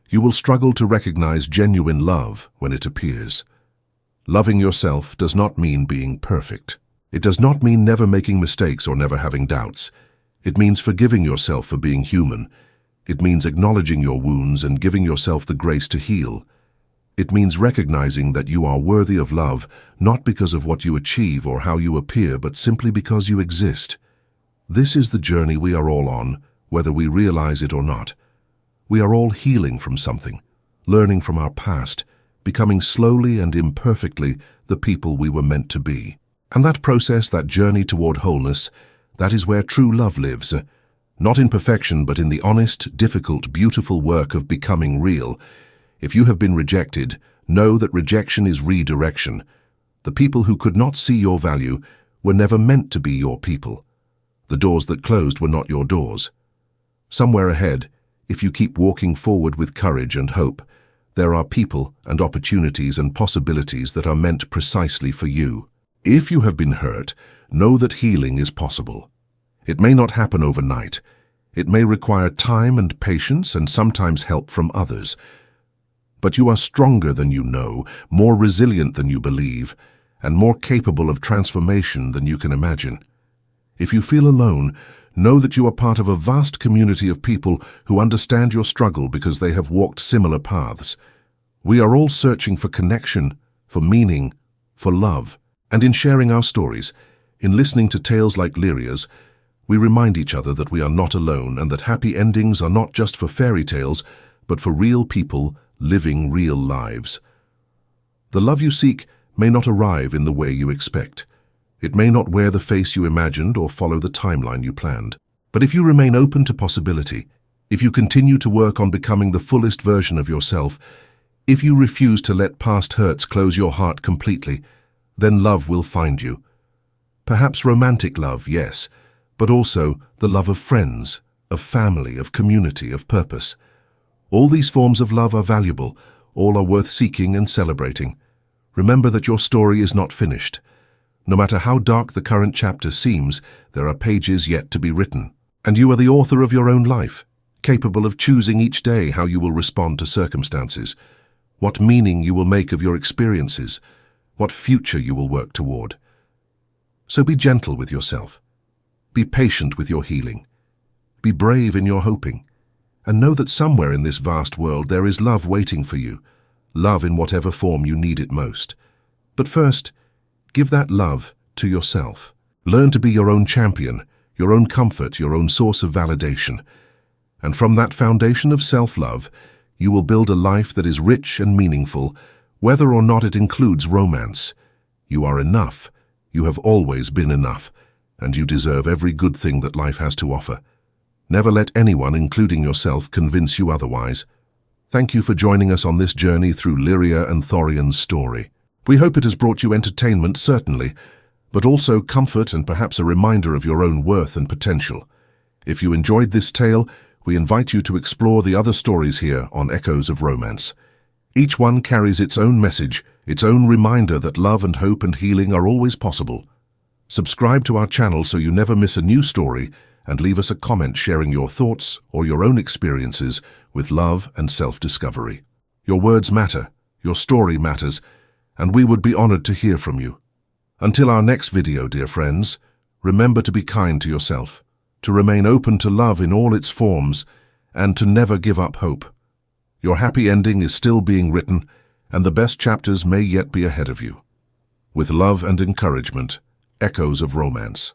S1: you will struggle to recognize genuine love when it appears. Loving yourself does not mean being perfect. It does not mean never making mistakes or never having doubts. It means forgiving yourself for being human. It means acknowledging your wounds and giving yourself the grace to heal. It means recognizing that you are worthy of love, not because of what you achieve or how you appear, but simply because you exist. This is the journey we are all on, whether we realize it or not. We are all healing from something, learning from our past, becoming slowly and imperfectly the people we were meant to be. And that process, that journey toward wholeness, that is where true love lives. Not in perfection, but in the honest, difficult, beautiful work of becoming real. If you have been rejected, know that rejection is redirection. The people who could not see your value were never meant to be your people. The doors that closed were not your doors. Somewhere ahead, if you keep walking forward with courage and hope, there are people and opportunities and possibilities that are meant precisely for you. If you have been hurt, know that healing is possible. It may not happen overnight. It may require time and patience and sometimes help from others. But you are stronger than you know, more resilient than you believe, and more capable of transformation than you can imagine. If you feel alone, know that you are part of a vast community of people who understand your struggle because they have walked similar paths. We are all searching for connection, for meaning, for love. And in sharing our stories, in listening to tales like Lyria's, We remind each other that we are not alone and that happy endings are not just for fairy tales, but for real people living real lives. The love you seek may not arrive in the way you expect. It may not wear the face you imagined or follow the timeline you planned. But if you remain open to possibility, if you continue to work on becoming the fullest version of yourself, if you refuse to let past hurts close your heart completely, then love will find you. Perhaps romantic love, yes, but also the love of friends, of family, of community, of purpose. All these forms of love are valuable, all are worth seeking and celebrating. Remember that your story is not finished. No matter how dark the current chapter seems, there are pages yet to be written. And you are the author of your own life, capable of choosing each day how you will respond to circumstances, what meaning you will make of your experiences, what future you will work toward. So be gentle with yourself. Be patient with your healing. Be brave in your hoping. And know that somewhere in this vast world there is love waiting for you, love in whatever form you need it most. But first, give that love to yourself. Learn to be your own champion, your own comfort, your own source of validation. And from that foundation of self-love, you will build a life that is rich and meaningful, whether or not it includes romance. You are enough. You have always been enough, and you deserve every good thing that life has to offer. Never let anyone, including yourself, convince you otherwise. Thank you for joining us on this journey through Lyria and Thorian's story. We hope it has brought you entertainment, certainly, but also comfort and perhaps a reminder of your own worth and potential. If you enjoyed this tale, we invite you to explore the other stories here on Echoes of Romance. Each one carries its own message, its own reminder that love and hope and healing are always possible. Subscribe to our channel so you never miss a new story, and leave us a comment sharing your thoughts or your own experiences with love and self-discovery. Your words matter, your story matters, and we would be honored to hear from you. Until our next video, dear friends, remember to be kind to yourself, to remain open to love in all its forms, and to never give up hope. Your happy ending is still being written, and the best chapters may yet be ahead of you. With love and encouragement, Echoes of Romance.